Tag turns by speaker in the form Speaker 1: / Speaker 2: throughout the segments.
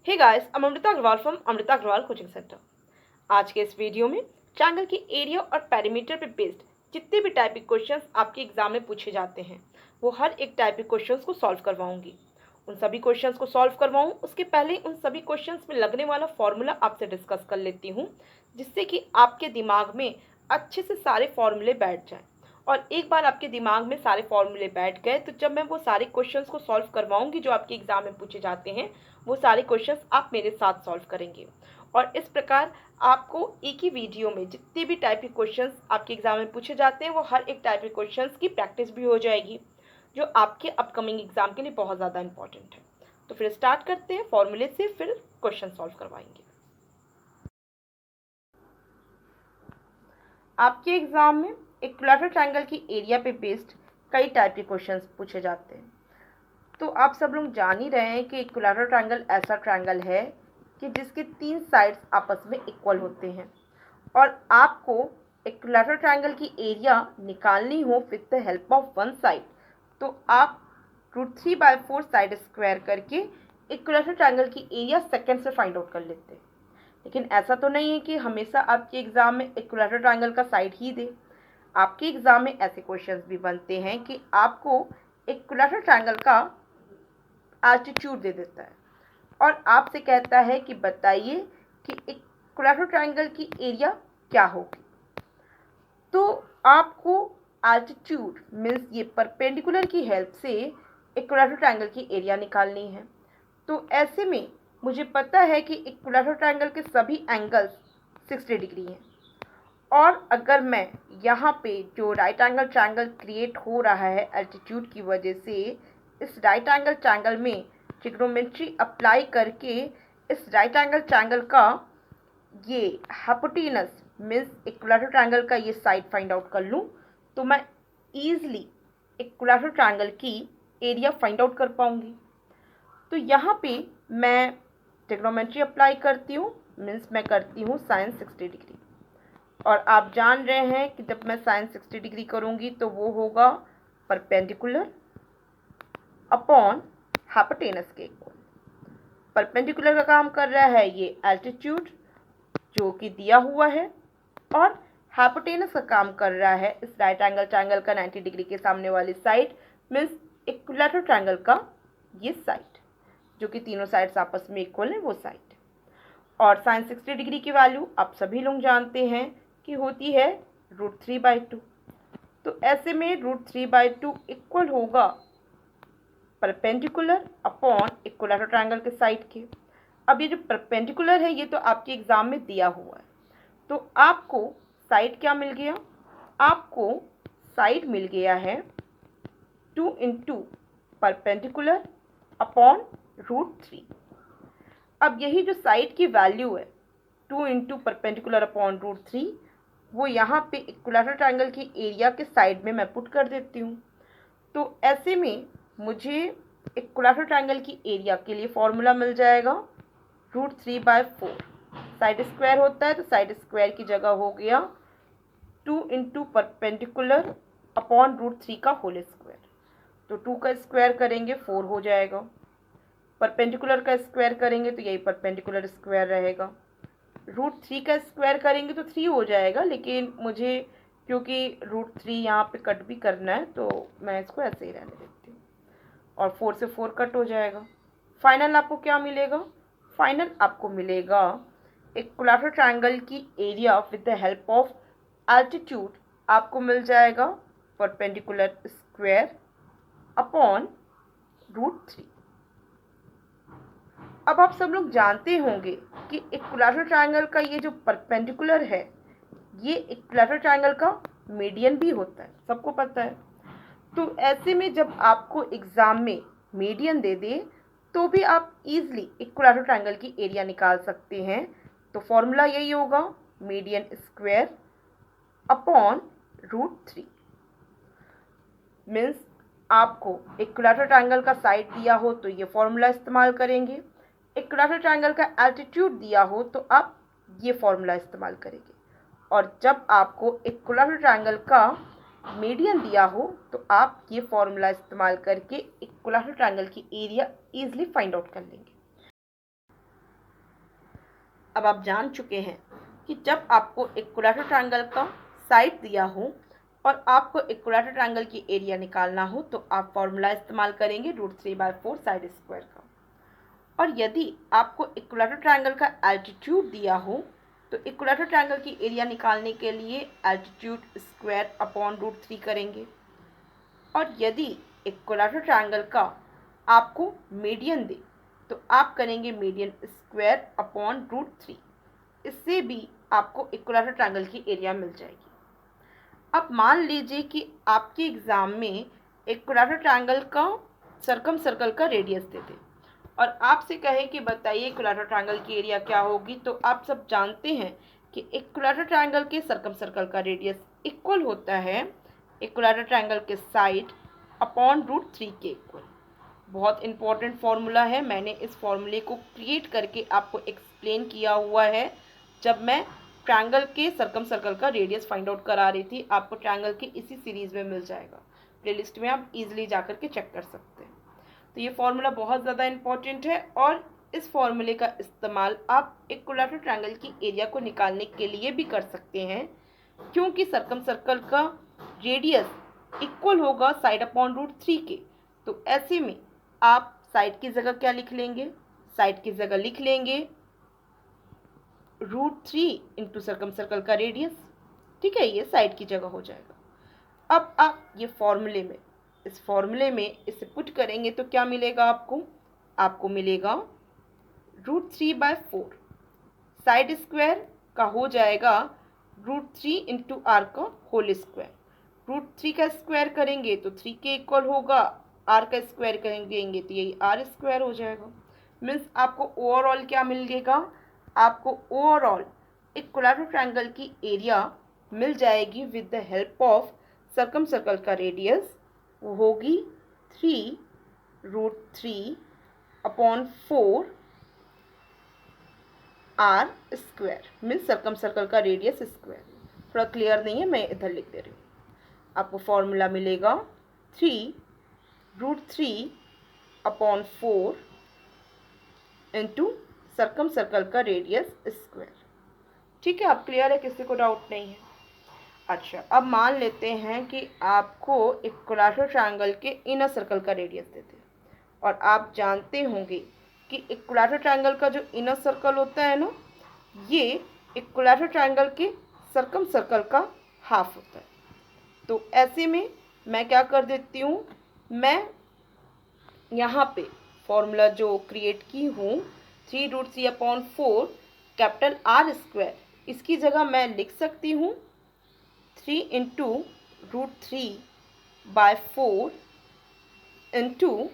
Speaker 1: Hey guys, I'm Amrita Agarwal from Amrita Agarwal coaching centre. आज के इस वीडियो में ट्रायंगल की एरिया और पेरीमीटर पे बेस्ड जितने भी टाइपिक क्वेश्चंस आपके एग्जाम में पूछे जाते हैं वो हर एक टाइपिक क्वेश्चंस को सॉल्व करवाऊंगी। उन सभी क्वेश्चंस को सॉल्व करवाऊं उसके पहले उन सभी क्वेश्चंस में लगने वाला फॉर्मूला आपसे डिस्कस कर लेती हूँ, जिससे कि आपके दिमाग में अच्छे से सारे फॉर्मूले बैठ जाएं। और एक बार आपके दिमाग में सारे फॉर्मूले बैठ गए तो जब मैं वो सारे क्वेश्चंस को सॉल्व करवाऊंगी जो आपके एग्जाम में पूछे जाते हैं, वो सारे क्वेश्चंस आप मेरे साथ सॉल्व करेंगे। और इस प्रकार आपको एक ही वीडियो में जितने भी टाइप के क्वेश्चंस आपके एग्जाम में पूछे जाते हैं वो हर एक टाइप के क्वेश्चंस की प्रैक्टिस भी हो जाएगी, जो आपके अपकमिंग एग्जाम के लिए बहुत ज़्यादा इंपॉर्टेंट है। तो फिर स्टार्ट करते हैं फॉर्मूले से, फिर क्वेश्चन सॉल्व करवाएंगे। आपके एग्जाम में इक्विलैटरल ट्रायंगल की एरिया पे बेस्ड कई टाइप के क्वेश्चंस पूछे जाते हैं। तो आप सब लोग जान ही रहे हैं कि इक्विलैटरल ट्रायंगल ऐसा ट्रायंगल है कि जिसके 3 साइड्स आपस में इक्वल होते हैं और आपको इक्विलैटरल ट्रायंगल की एरिया निकालनी हो with the help of one side, तो आप √3/4 साइड स्क्वायर करके इक्विलैटरल ट्रायंगल की एरिया सेकंड से फाइंड आउट कर लेते हैं। लेकिन ऐसा तो नहीं है कि हमेशा आपके एग्जाम में इक्विलैटरल ट्रायंगल का साइड ही दे। आपके एग्जाम में ऐसे क्वेश्चंस भी बनते हैं कि आपको इक्विलैटरल ट्रायंगल का एल्टीट्यूड दे देता है और आपसे कहता है कि बताइए कि इक्विलैटरल ट्रायंगल की एरिया क्या होगी। तो आपको एल्टीट्यूड मीन्स ये परपेंडिकुलर की हेल्प से इक्विलैटरल ट्रायंगल की एरिया निकालनी है। तो ऐसे में मुझे पता है कि इक्विलैटरल ट्रायंगल के सभी एंगल्स 60 डिग्री हैं और अगर मैं यहाँ पे जो राइट एंगल ट्रायंगल क्रिएट हो रहा है एल्टीट्यूड की वजह से, इस राइट एंगल ट्रायंगल में ट्रिग्नोमेट्री अप्लाई करके इस राइट एंगल ट्रायंगल का ये हाइपोटेनस मीन्स इक्विलैटरल ट्रायंगल का ये साइड फाइंड आउट कर लूँ तो मैं ईजिली इक्विलैटरल ट्रायंगल की एरिया फाइंड आउट कर पाऊँगी। तो यहाँ पे मैं ट्रिग्नोमेट्री अप्लाई करती हूँ, मीन्स मैं करती हूँ साइन 60 डिग्री। और आप जान रहे हैं कि जब मैं साइन 60 डिग्री करूँगी तो वो होगा परपेंडिकुलर अपॉन हाइपोटेनस के इक्वल। परपेंडिकुलर का काम कर रहा है ये एल्टीट्यूड जो कि दिया हुआ है और हाइपोटेनस का काम कर रहा है इस राइट एंगल ट्रायंगल का 90 डिग्री के सामने वाली साइड, मीन्स इक्विलैटरल ट्रायंगल का ये साइड जो कि तीनों साइड्स आपस में इक्वल है वो साइड। और साइन 60 डिग्री की वैल्यू आप सभी लोग जानते हैं कि होती है √3/2। तो ऐसे में √3/2 इक्वल होगा परपेंडिकुलर अपॉन इक्विलैटरल ट्रायंगल के साइड के। अब ये जो परपेंडिकुलर है ये तो आपके एग्जाम में दिया हुआ है, तो आपको साइड क्या मिल गया? आपको साइड मिल गया है 2 इंटू परपेंडिकुलर अपॉन √3। अब यही जो साइड की वैल्यू है 2 इंटू परपेंडिकुलर अपॉन √3, वो यहाँ पे इक्विलैटरल ट्रायंगल की एरिया के साइड में मैं पुट कर देती हूँ। तो ऐसे में मुझे इक्विलैटरल ट्रायंगल की एरिया के लिए फॉर्मूला मिल जाएगा √3/4। साइड स्क्वायर होता है तो साइड स्क्वायर की जगह हो गया 2 इंटू परपेंडिकुलर अपॉन √3 का होल स्क्वायर। तो 2 का स्क्वायर करेंगे 4 हो जाएगा, परपेंडिकुलर का स्क्वायर करेंगे तो यही परपेंडिकुलर स्क्वायर रहेगा, √3 का स्क्वायर करेंगे तो 3 हो जाएगा, लेकिन मुझे क्योंकि √3 यहाँ पे कट भी करना है तो मैं इसको ऐसे ही रहने देती हूँ और 4 से 4 कट हो जाएगा। फाइनल आपको क्या मिलेगा? फाइनल आपको मिलेगा इक्विलैटरल ट्रायंगल की area with the help of altitude आपको मिल जाएगा परपेंडिकुलर स्क्वायर अपॉन √3। अब आप सब लोग जानते होंगे कि इक्विलैटरल ट्रायंगल का ये जो परपेंडिकुलर है ये इक्विलैटरल ट्रायंगल का मीडियन भी होता है, सबको पता है। तो ऐसे में जब आपको एग्जाम में मीडियन दे दे तो भी आप इजीली इक्विलैटरल ट्रायंगल की एरिया निकाल सकते हैं। तो फॉर्मूला यही होगा मीडियन स्क्वायर अपॉन √3। मीन्स आपको इक्विलैटरल ट्रायंगल का साइड दिया हो तो ये फॉर्मूला इस्तेमाल करेंगे, इक्विलैटरल ट्रायंगल का एल्टीट्यूड दिया हो तो आप ये फॉर्मूला इस्तेमाल करेंगे, और जब आपको इक्विलैटरल ट्रायंगल का मीडियन दिया हो तो आप ये फॉर्मूला इस्तेमाल करके इक्विलैटरल ट्रायंगल की एरिया इजीली फाइंड आउट कर लेंगे। अब आप जान चुके हैं कि जब आपको इक्विलैटरल ट्रायंगल का साइड दिया हो और आपको इक्विलैटरल ट्रायंगल की एरिया निकालना हो तो आप फॉर्मूला इस्तेमाल करेंगे √3/4 साइड स्क्वायर का। और यदि आपको इक्विलैटरल ट्रायंगल का एल्टीट्यूड दिया हो तो इक्विलैटरल ट्रायंगल की एरिया निकालने के लिए एल्टीट्यूड स्क्वायर अपॉन √3 करेंगे। और यदि इक्विलैटरल ट्रायंगल का आपको मीडियन दे तो आप करेंगे मीडियन स्क्वायर अपॉन √3। इससे भी आपको इक्विलैटरल ट्रायंगल की एरिया मिल जाएगी। अब मान लीजिए कि आपके एग्ज़ाम में इक्विलैटरल ट्रायंगल का सर्कम सर्कल का रेडियस दे दे और आपसे कहे कि बताइए इक्विलैटरल ट्रायंगल की एरिया क्या होगी, तो आप सब जानते हैं कि इक्विलैटरल ट्रायंगल के सर्कम सर्कल का रेडियस इक्वल होता है इक्विलैटरल ट्रायंगल के साइड अपॉन √3 के इक्वल। बहुत इंपॉर्टेंट फॉर्मूला है, मैंने इस फॉर्मूले को क्रिएट करके आपको एक्सप्लेन किया हुआ है जब मैं ट्रायंगल के सर्कम सर्कल का रेडियस फाइंड आउट करा रही थी। आपको ट्रायंगल के इसी सीरीज़ में मिल जाएगा, प्लेलिस्ट में आप इजीली जाकर के चेक कर सकते हैं। तो ये फॉर्मूला बहुत ज़्यादा इंपॉर्टेंट है और इस फॉर्मूले का इस्तेमाल आप इक्विलैटरल ट्रायंगल की एरिया को निकालने के लिए भी कर सकते हैं, क्योंकि सर्कम सर्कल का रेडियस इक्वल होगा साइड अपॉन √3 के। तो ऐसे में आप साइड की जगह क्या लिख लेंगे, साइड की जगह लिख लेंगे √3 इंटू सर्कम सर्कल का रेडियस। ठीक है, ये साइड की जगह हो जाएगा। अब आप ये फॉर्मूले में इस फॉर्मूले में इसे पुट करेंगे तो क्या मिलेगा आपको मिलेगा √3/4 साइड स्क्वायर का हो जाएगा √3 इंटू आर का होल स्क्वायर। √3 का स्क्वायर करेंगे तो 3 के इक्वल होगा, आर का स्क्वायर करेंगे तो यही आर स्क्वायर हो जाएगा। मीन्स आपको ओवरऑल क्या मिलेगा, आपको ओवरऑल इक्विलैटरल ट्रायंगल की एरिया मिल जाएगी with the help of circumcircle का रेडियस। वो होगी 3√3/4 r square, means circumcircle का रेडियस स्क्वायर। थोड़ा क्लियर नहीं है, मैं इधर लिख दे रही हूँ। आपको फॉर्मूला मिलेगा 3√3/4 इंटू सर्कम सर्कल का रेडियस स्क्वायर। ठीक है, आप क्लियर है, किसी को डाउट नहीं है? अच्छा, अब मान लेते हैं कि आपको इक्विलैटरल ट्रायंगल के इनर सर्कल का रेडियस देते हैं और आप जानते होंगे कि इक्विलैटरल ट्रायंगल का जो इनर सर्कल होता है ना, ये इक्विलैटरल ट्रायंगल के सर्कम सर्कल का हाफ होता है। तो ऐसे में मैं क्या कर देती हूँ, मैं यहाँ पे फॉर्मूला जो क्रिएट की हूँ 3√3/4 कैपिटल आर स्क्वायर, इसकी जगह मैं लिख सकती हूँ 3 into √3/4 into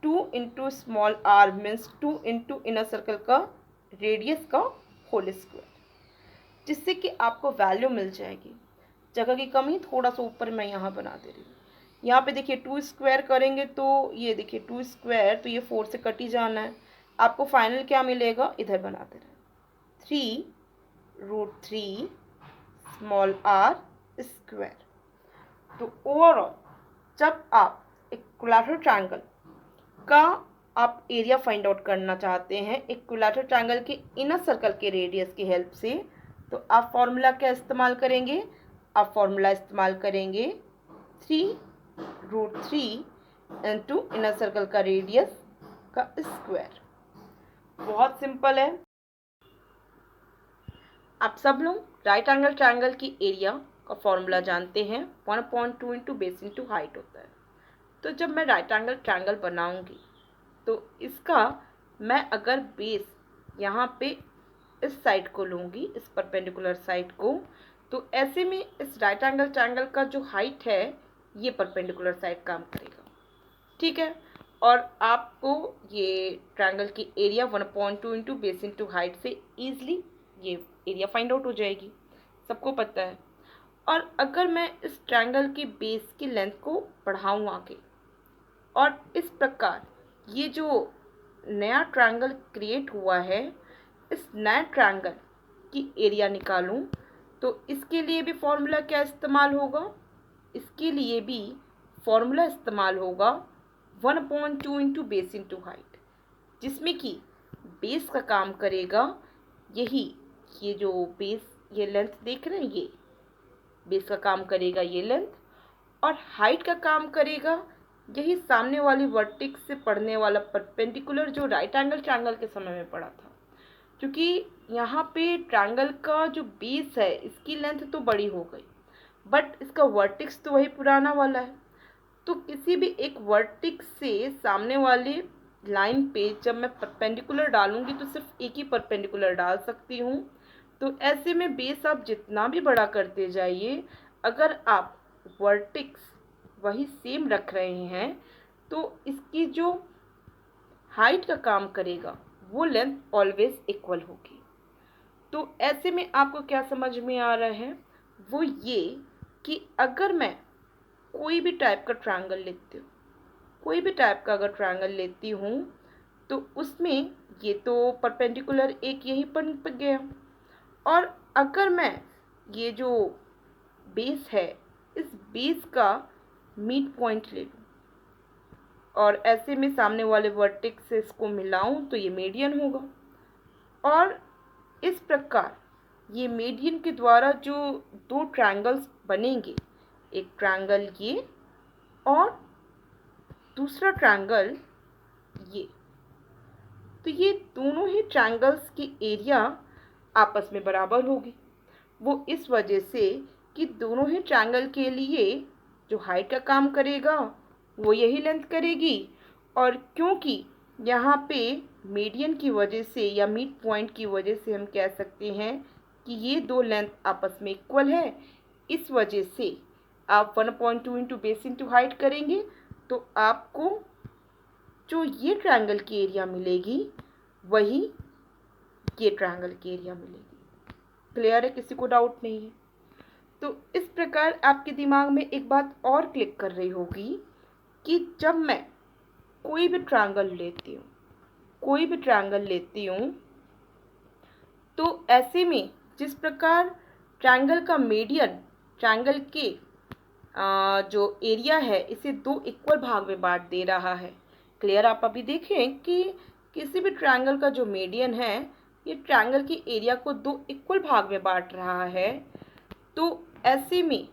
Speaker 1: 2 into small r, means 2 into inner circle का रेडियस का होल स्क्वायर, जिससे कि आपको वैल्यू मिल जाएगी। जगह की कमी थोड़ा सा ऊपर मैं यहाँ बना दे रही हूँ। यहाँ पे देखिए 2 स्क्वायर करेंगे तो ये देखिए 2 स्क्वायर, तो ये 4 से कट ही जाना है। आपको फाइनल क्या मिलेगा, इधर बना दे रहे हैं 3√3 स्मॉल आर स्क्वायर। तो ओवरऑल जब आप इक्विलैटरल ट्रायंगल का आप एरिया फाइंड आउट करना चाहते हैं इक्विलैटरल ट्रायंगल के इनर सर्कल के रेडियस की हेल्प से, तो आप फॉर्मूला क्या इस्तेमाल करेंगे, आप फॉर्मूला इस्तेमाल करेंगे 3√3 इंटू इनर सर्कल का रेडियस का स्क्वायर। बहुत सिंपल है। आप सब लोग राइट एंगल ट्रायंगल की एरिया का फॉर्मूला जानते हैं, 1/2 इंटू बेस इंटू हाइट होता है। तो जब मैं राइट एंगल ट्रायंगल बनाऊंगी तो इसका मैं अगर बेस यहाँ पे इस साइड को लूँगी, इस परपेंडिकुलर साइड को, तो ऐसे में इस राइट एंगल ट्रायंगल का जो हाइट है ये परपेंडिकुलर साइड काम करेगा। ठीक है, और आपको ये ट्रायंगल की area 1/2 into base into height से ईजिली ये एरिया फाइंड आउट हो जाएगी, सबको पता है। और अगर मैं इस ट्रायंगल की बेस की लेंथ को बढ़ाऊँ आगे और इस प्रकार ये जो नया ट्रायंगल क्रिएट हुआ है इस नए ट्रायंगल की एरिया निकालूं, तो इसके लिए भी फॉर्मूला क्या इस्तेमाल होगा, इसके लिए भी फॉर्मूला इस्तेमाल होगा 1/2 इंटू बेस इंटू हाइट, जिसमें कि बेस का काम करेगा यही, ये जो बेस, ये लेंथ देख रहे हैं, ये बेस का काम करेगा ये लेंथ, और हाइट का काम करेगा यही सामने वाली वर्टेक्स से पड़ने वाला परपेंडिकुलर जो राइट एंगल ट्रायंगल के समय में पड़ा था। क्योंकि यहाँ पे ट्रायंगल का जो बेस है इसकी लेंथ तो बड़ी हो गई, बट इसका वर्टेक्स तो वही पुराना वाला है। तो किसी भी एक वर्टेक्स से सामने वाले लाइन पे जब मैं परपेंडिकुलर डालूंगी तो सिर्फ एक ही परपेंडिकुलर डाल सकती हूँ। तो ऐसे में बेस आप जितना भी बड़ा करते जाइए, अगर आप वर्टेक्स वही सेम रख रहे हैं तो इसकी जो हाइट का काम करेगा वो लेंथ ऑलवेज इक्वल होगी। तो ऐसे में आपको क्या समझ में आ रहा है, वो ये कि अगर मैं कोई भी टाइप का ट्रायंगल लेती हूँ, कोई भी टाइप का अगर ट्रायंगल लेती हूँ तो उसमें ये तो परपेंडिकुलर एक यही बन गया, और अगर मैं ये जो बेस है इस बेस का मिड पॉइंट ले लूँ और ऐसे में सामने वाले वर्टेक्स से इसको मिलाऊं तो ये मीडियन होगा, और इस प्रकार ये मीडियन के द्वारा जो दो ट्रायंगल्स बनेंगे, एक ट्रायंगल ये और दूसरा ट्रायंगल ये, तो ये दोनों ही ट्रायंगल्स की एरिया आपस में बराबर होगी। वो इस वजह से कि दोनों ही ट्रायंगल के लिए जो हाइट का काम करेगा वो यही लेंथ करेगी, और क्योंकि यहाँ पे मीडियन की वजह से या मिड पॉइंट की वजह से हम कह सकते हैं कि ये दो लेंथ आपस में इक्वल है, इस वजह से आप 1/2 इंटू बेस इंटू हाइट करेंगे तो आपको जो ये ट्रायंगल की एरिया मिलेगी वही ये ट्रायंगल की एरिया मिलेगी। क्लियर है, किसी को डाउट नहीं है? तो इस प्रकार आपके दिमाग में एक बात और क्लिक कर रही होगी कि जब मैं कोई भी ट्रायंगल लेती हूँ, कोई भी ट्रायंगल लेती हूँ तो ऐसे में जिस प्रकार ट्रायंगल का मीडियन ट्रायंगल के जो एरिया है इसे दो इक्वल भाग में बांट दे रहा है। क्लियर? आप अभी देखें कि किसी भी ट्रायंगल का जो मीडियन है ये ट्रायंगल की एरिया को दो इक्वल भाग में बांट रहा है। तो ऐसे में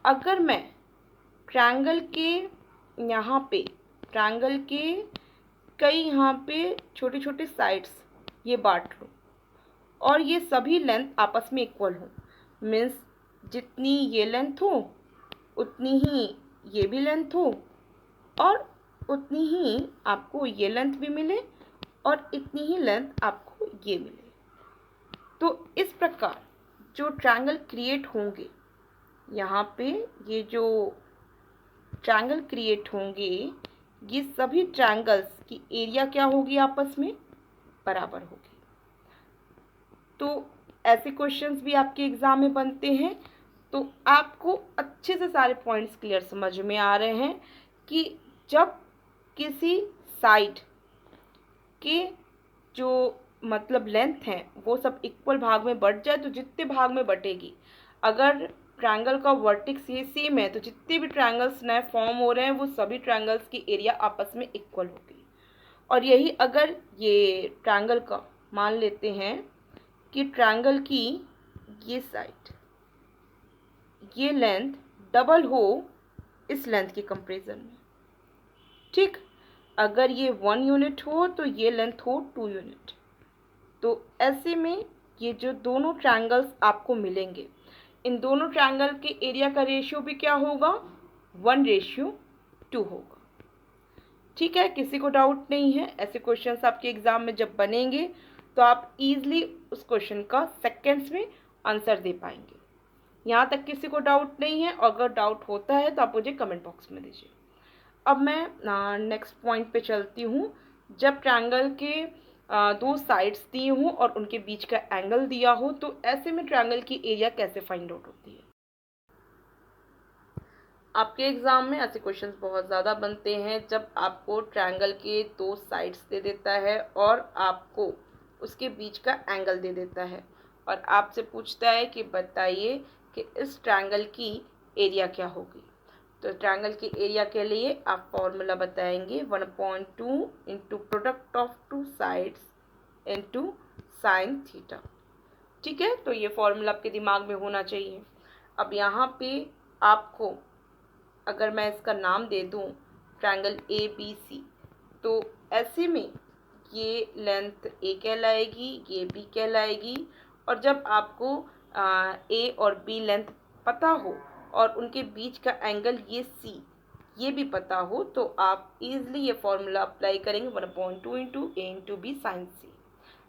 Speaker 1: अगर मैं ट्रायंगल के यहाँ पे ट्रायंगल के कई यहाँ पे छोटे छोटे साइड्स ये बांट लूँ और ये सभी लेंथ आपस में इक्वल हो, मीन्स जितनी ये लेंथ हो उतनी ही ये भी लेंथ हो और उतनी ही आपको ये लेंथ भी मिले और इतनी ही लेंथ आपको ये मिले। तो इस प्रकार जो ट्रायंगल क्रिएट होंगे, यहाँ पे ये जो ट्रायंगल क्रिएट होंगे ये सभी ट्रायंगल्स की एरिया क्या होगी, आपस में बराबर होगी। तो ऐसे क्वेश्चंस भी आपके एग्जाम में बनते हैं। तो आपको अच्छे से सारे पॉइंट्स क्लियर समझ में आ रहे हैं कि जब किसी साइड के जो मतलब लेंथ है वो सब इक्वल भाग में बट जाए तो जितने भाग में बटेगी, अगर ट्रायंगल का वर्टेक्स ये सेम है तो जितने भी ट्रायंगल्स नए फॉर्म हो रहे हैं वो सभी ट्रायंगल्स की एरिया आपस में इक्वल होगी। और यही अगर ये ट्रायंगल का मान लेते हैं कि ट्रायंगल की ये साइड ये लेंथ डबल हो इस लेंथ के कंपैरिजन में, ठीक? अगर ये 1 यूनिट हो तो ये लेंथ हो 2 यूनिट। तो ऐसे में ये जो दोनों ट्रायंगल्स आपको मिलेंगे, इन दोनों ट्रायंगल के एरिया का रेशियो भी क्या होगा, 1:2 होगा। ठीक है, किसी को डाउट नहीं है? ऐसे क्वेश्चंस आपके एग्जाम में जब बनेंगे तो आप इजीली उस क्वेश्चन का सेकेंड्स में आंसर दे पाएंगे। यहाँ तक किसी को डाउट नहीं है? अगर डाउट होता है तो आप मुझे कमेंट बॉक्स में दीजिए। अब मैं नेक्स्ट पॉइंट पे चलती हूँ। जब ट्रायंगल के दो साइड्स दिए हों और उनके बीच का एंगल दिया हो तो ऐसे में ट्रायंगल की एरिया कैसे फाइंड आउट होती है। आपके एग्जाम में ऐसे क्वेश्चंस बहुत ज़्यादा बनते हैं जब आपको ट्रायंगल के दो साइड्स दे देता है और आपको उसके बीच का एंगल दे देता है और आपसे पूछता है कि बताइए कि इस ट्रायंगल की एरिया क्या होगी। तो ट्रायंगल की एरिया के लिए आप फॉर्मूला बताएंगे 1/2 into product of two sides into sine theta. ठीक है, तो ये फॉर्मूला आपके दिमाग में होना चाहिए। अब यहाँ पे आपको अगर मैं इसका नाम दे दूँ ट्रायंगल ए बी सी, तो ऐसे में ये लेंथ ए कहलाएगी, ये बी कहलाएगी। और जब आपको ए और बी लेंथ पता हो और उनके बीच का एंगल ये सी ये भी पता हो, तो आप इजीली ये फॉर्मूला अप्लाई करेंगे 1/2 इंटू ए इंटू बी साइन सी।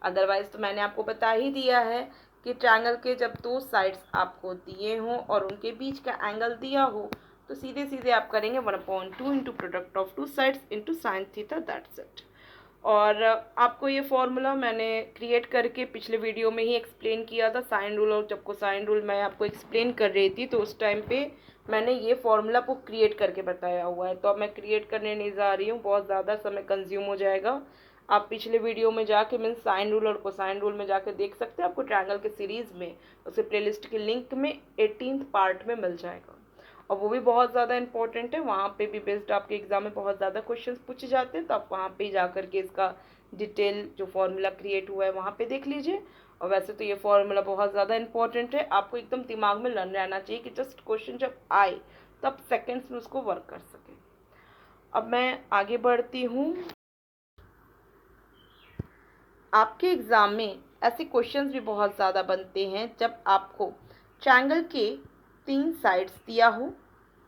Speaker 1: अदरवाइज तो मैंने आपको बता ही दिया है कि ट्रायंगल के जब दो साइड्स आपको दिए हों और उनके बीच का एंगल दिया हो, तो सीधे सीधे आप करेंगे 1/2 into product of two sides into sine theta, that's it. और आपको ये फॉर्मूला मैंने क्रिएट करके पिछले वीडियो में ही एक्सप्लेन किया था, साइन रूल और जब को साइन रूल मैं आपको एक्सप्लेन कर रही थी, तो उस टाइम पे मैंने ये फॉर्मूला को क्रिएट करके बताया हुआ है। तो अब मैं क्रिएट करने नहीं जा रही हूँ, बहुत ज़्यादा समय कंज्यूम हो जाएगा। आप पिछले वीडियो में जाके मीन्स साइन रूल और कोसाइन रूल में जाके देख सकते हैं, आपको ट्रायंगल के सीरीज़ में उसके प्लेलिस्ट के लिंक में 18th पार्ट में मिल जाएगा। और वो भी बहुत ज़्यादा इंपॉर्टेंट है, वहाँ पे भी बेस्ड आपके एग्जाम में बहुत ज़्यादा क्वेश्चंस पूछे जाते हैं, तो आप वहाँ पे जा करके इसका डिटेल जो फॉर्मूला क्रिएट हुआ है वहाँ पे देख लीजिए। और वैसे तो ये फॉर्मूला बहुत ज़्यादा इंपॉर्टेंट है, आपको एकदम दिमाग में लर्न रहना चाहिए कि जस्ट क्वेश्चन जब आए तो आप सेकेंड्स में उसको वर्क कर सकें। अब मैं आगे बढ़ती हूँ। आपके एग्ज़ाम में ऐसे क्वेश्चंस भी बहुत ज़्यादा बनते हैं जब आपको ट्रायंगल के 3 साइड्स दिया हो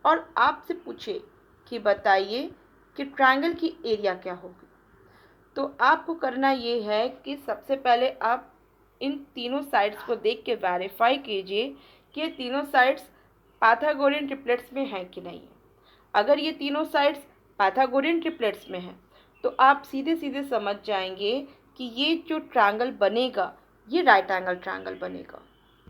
Speaker 1: और आपसे पूछे कि बताइए कि ट्रायंगल की एरिया क्या होगी। तो आपको करना ये है कि सबसे पहले आप इन तीनों साइड्स को देख के वेरीफाई कीजिए कि ये तीनों साइड्स पाइथागोरियन ट्रिपलेट्स में हैं कि नहीं है। अगर ये तीनों साइड्स पाइथागोरियन ट्रिपलेट्स में हैं, तो आप सीधे सीधे समझ जाएंगे कि ये जो ट्रायंगल बनेगा ये राइट एंगल ट्रायंगल बनेगा।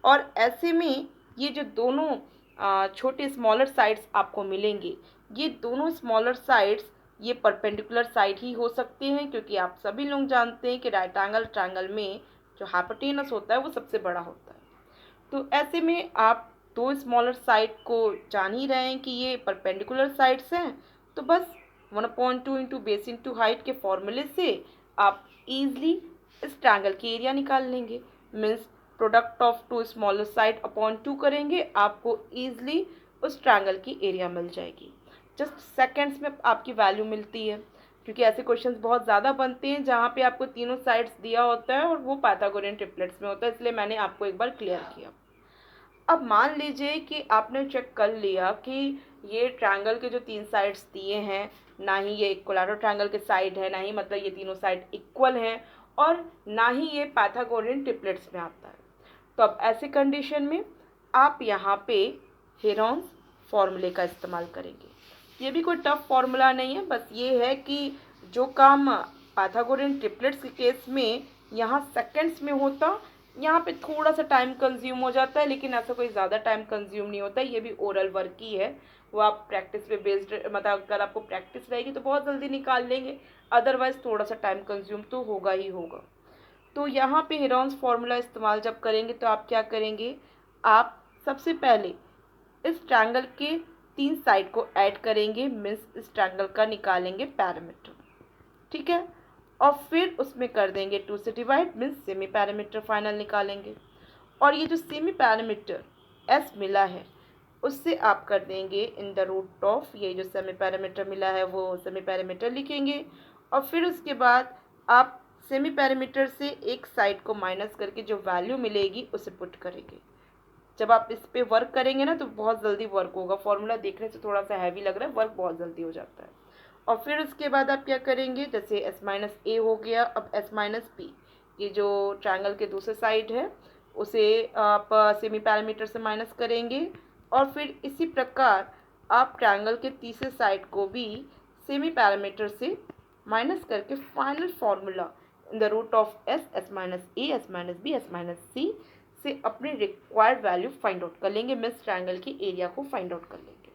Speaker 1: और ऐसे में ये जो दोनों छोटे स्मॉलर साइड्स आपको मिलेंगे, ये दोनों स्मॉलर साइड्स ये परपेंडिकुलर साइड ही हो सकते हैं, क्योंकि आप सभी लोग जानते हैं कि राइट एंगल ट्रायंगल में जो हाइपोटेनस होता है वो सबसे बड़ा होता है। तो ऐसे में आप दो स्मॉलर साइड को जान ही रहे हैं कि ये परपेंडिकुलर साइड्स हैं, तो बस 1/2 इंटू बेस इंटू हाइट के फॉर्मूले से आप ईजिली इस ट्रायंगल की एरिया निकाल लेंगे। Means product of two smaller side upon 2 करेंगे, आपको ईजिली उस ट्रायंगल की एरिया मिल जाएगी। जस्ट सेकेंड्स में आपकी वैल्यू मिलती है, क्योंकि ऐसे क्वेश्चंस बहुत ज़्यादा बनते हैं जहाँ पे आपको तीनों साइड्स दिया होता है और वो पाइथागोरियन ट्रिपलेट्स में होता है, इसलिए मैंने आपको एक बार क्लियर किया। अब मान लीजिए कि आपने चेक कर लिया कि ये ट्रायंगल के जो 3 साइड्स दिए हैं, ना ही ये इक्विलैटरल ट्रायंगल के साइड है, ना ही मतलब ये तीनों साइड इक्वल हैं, और ना ही ये पाइथागोरियन ट्रिपलेट्स में आता है। तो अब ऐसे कंडीशन में आप यहाँ पे हेरोन्स फॉर्मूले का इस्तेमाल करेंगे। ये भी कोई टफ फॉर्मूला नहीं है, बस ये है कि जो काम पाइथागोरियन ट्रिपलेट्स के केस में यहाँ सेकेंड्स में होता, यहाँ पे थोड़ा सा टाइम कंज्यूम हो जाता है, लेकिन ऐसा कोई ज़्यादा टाइम कंज्यूम नहीं होता है। ये भी ओरल वर्क ही है, वो आप प्रैक्टिस पे बेस्ड, मतलब अगर आपको प्रैक्टिस रहेगी तो बहुत जल्दी निकाल लेंगे, अदरवाइज थोड़ा सा टाइम कंज्यूम तो होगा ही होगा। तो यहाँ पे हेरोन्स फार्मूला इस्तेमाल जब करेंगे तो आप क्या करेंगे, आप सबसे पहले इस ट्रायंगल के 3 साइड को ऐड करेंगे, मीन्स इस ट्रायंगल का निकालेंगे पैरामीटर, ठीक है, और फिर उसमें कर देंगे 2 से divide, means semi parameter final निकालेंगे। और ये जो सेमी पैरामीटर एस मिला है उससे आप कर देंगे इन द रूट ऑफ, ये जो सेमी पैरामीटर मिला है वो सेमी पैरामीटर लिखेंगे, और फिर उसके बाद आप सेमी पैरामीटर से एक साइड को माइनस करके जो वैल्यू मिलेगी उसे पुट करेंगे। जब आप इस पे वर्क करेंगे ना तो बहुत जल्दी वर्क होगा, फॉर्मूला देखने से थोड़ा सा हैवी लग रहा है, वर्क बहुत जल्दी हो जाता है। और फिर उसके बाद आप क्या करेंगे, जैसे एस माइनस ए हो गया, अब एस माइनस बी, ये जो ट्रायंगल के दूसरे साइड है उसे आप सेमी पैरामीटर से माइनस करेंगे, और फिर इसी प्रकार आप ट्रायंगल के तीसरे साइड को भी सेमी पैरामीटर से माइनस करके final formula in the root of S, S minus A, S minus B, S minus C से अपने रिक्वायर्ड वैल्यू फाइंड आउट कर लेंगे, मीन्स ट्रायंगल की एरिया को फाइंड आउट कर लेंगे।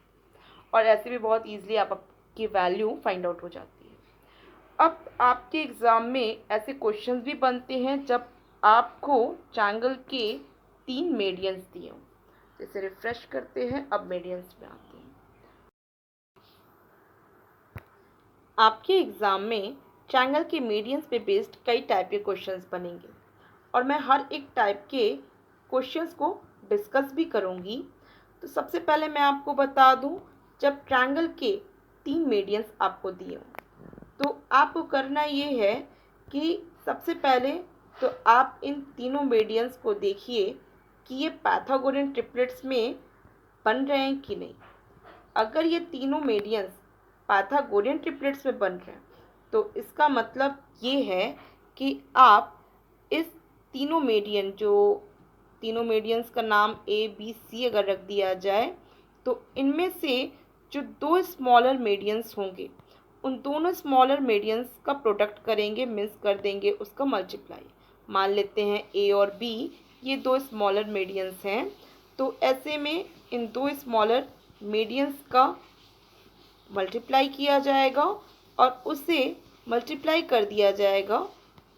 Speaker 1: और ऐसे भी बहुत ईजिली आपकी वैल्यू फाइंड आउट हो जाती है। अब आपके एग्ज़ाम में ऐसे क्वेश्चंस भी बनते हैं जब आपको ट्रायंगल के 3 मीडियंस दिए हों। जैसे रिफ्रेश करते हैं, अब मीडियंस में आते हैं। आपके एग्ज़ाम में ट्रायंगल के मीडियंस पे बेस्ड कई टाइप के क्वेश्चंस बनेंगे और मैं हर एक टाइप के क्वेश्चंस को डिस्कस भी करूँगी। तो सबसे पहले मैं आपको बता दूँ, जब ट्रायंगल के 3 मीडियंस आपको दिए हों तो आपको करना ये है कि सबसे पहले तो आप इन तीनों मीडियंस को देखिए कि ये पाइथागोरियन ट्रिपलेट्स में बन रहे हैं कि नहीं। अगर ये तीनों मीडियंस पाइथागोरियन ट्रिपलेट्स में बन रहे हैं तो इसका मतलब ये है कि आप इस तीनों मीडियंस का नाम ए बी सी अगर रख दिया जाए तो इनमें से जो 2 स्मॉलर मीडियंस होंगे उन दोनों स्मॉलर मीडियंस का प्रोडक्ट करेंगे, मीन्स कर देंगे उसका मल्टीप्लाई। मान लेते हैं ए और बी ये 2 स्मॉलर मीडियंस हैं, तो ऐसे में इन 2 स्मॉलर मीडियंस का मल्टीप्लाई किया जाएगा और उसे मल्टीप्लाई कर दिया जाएगा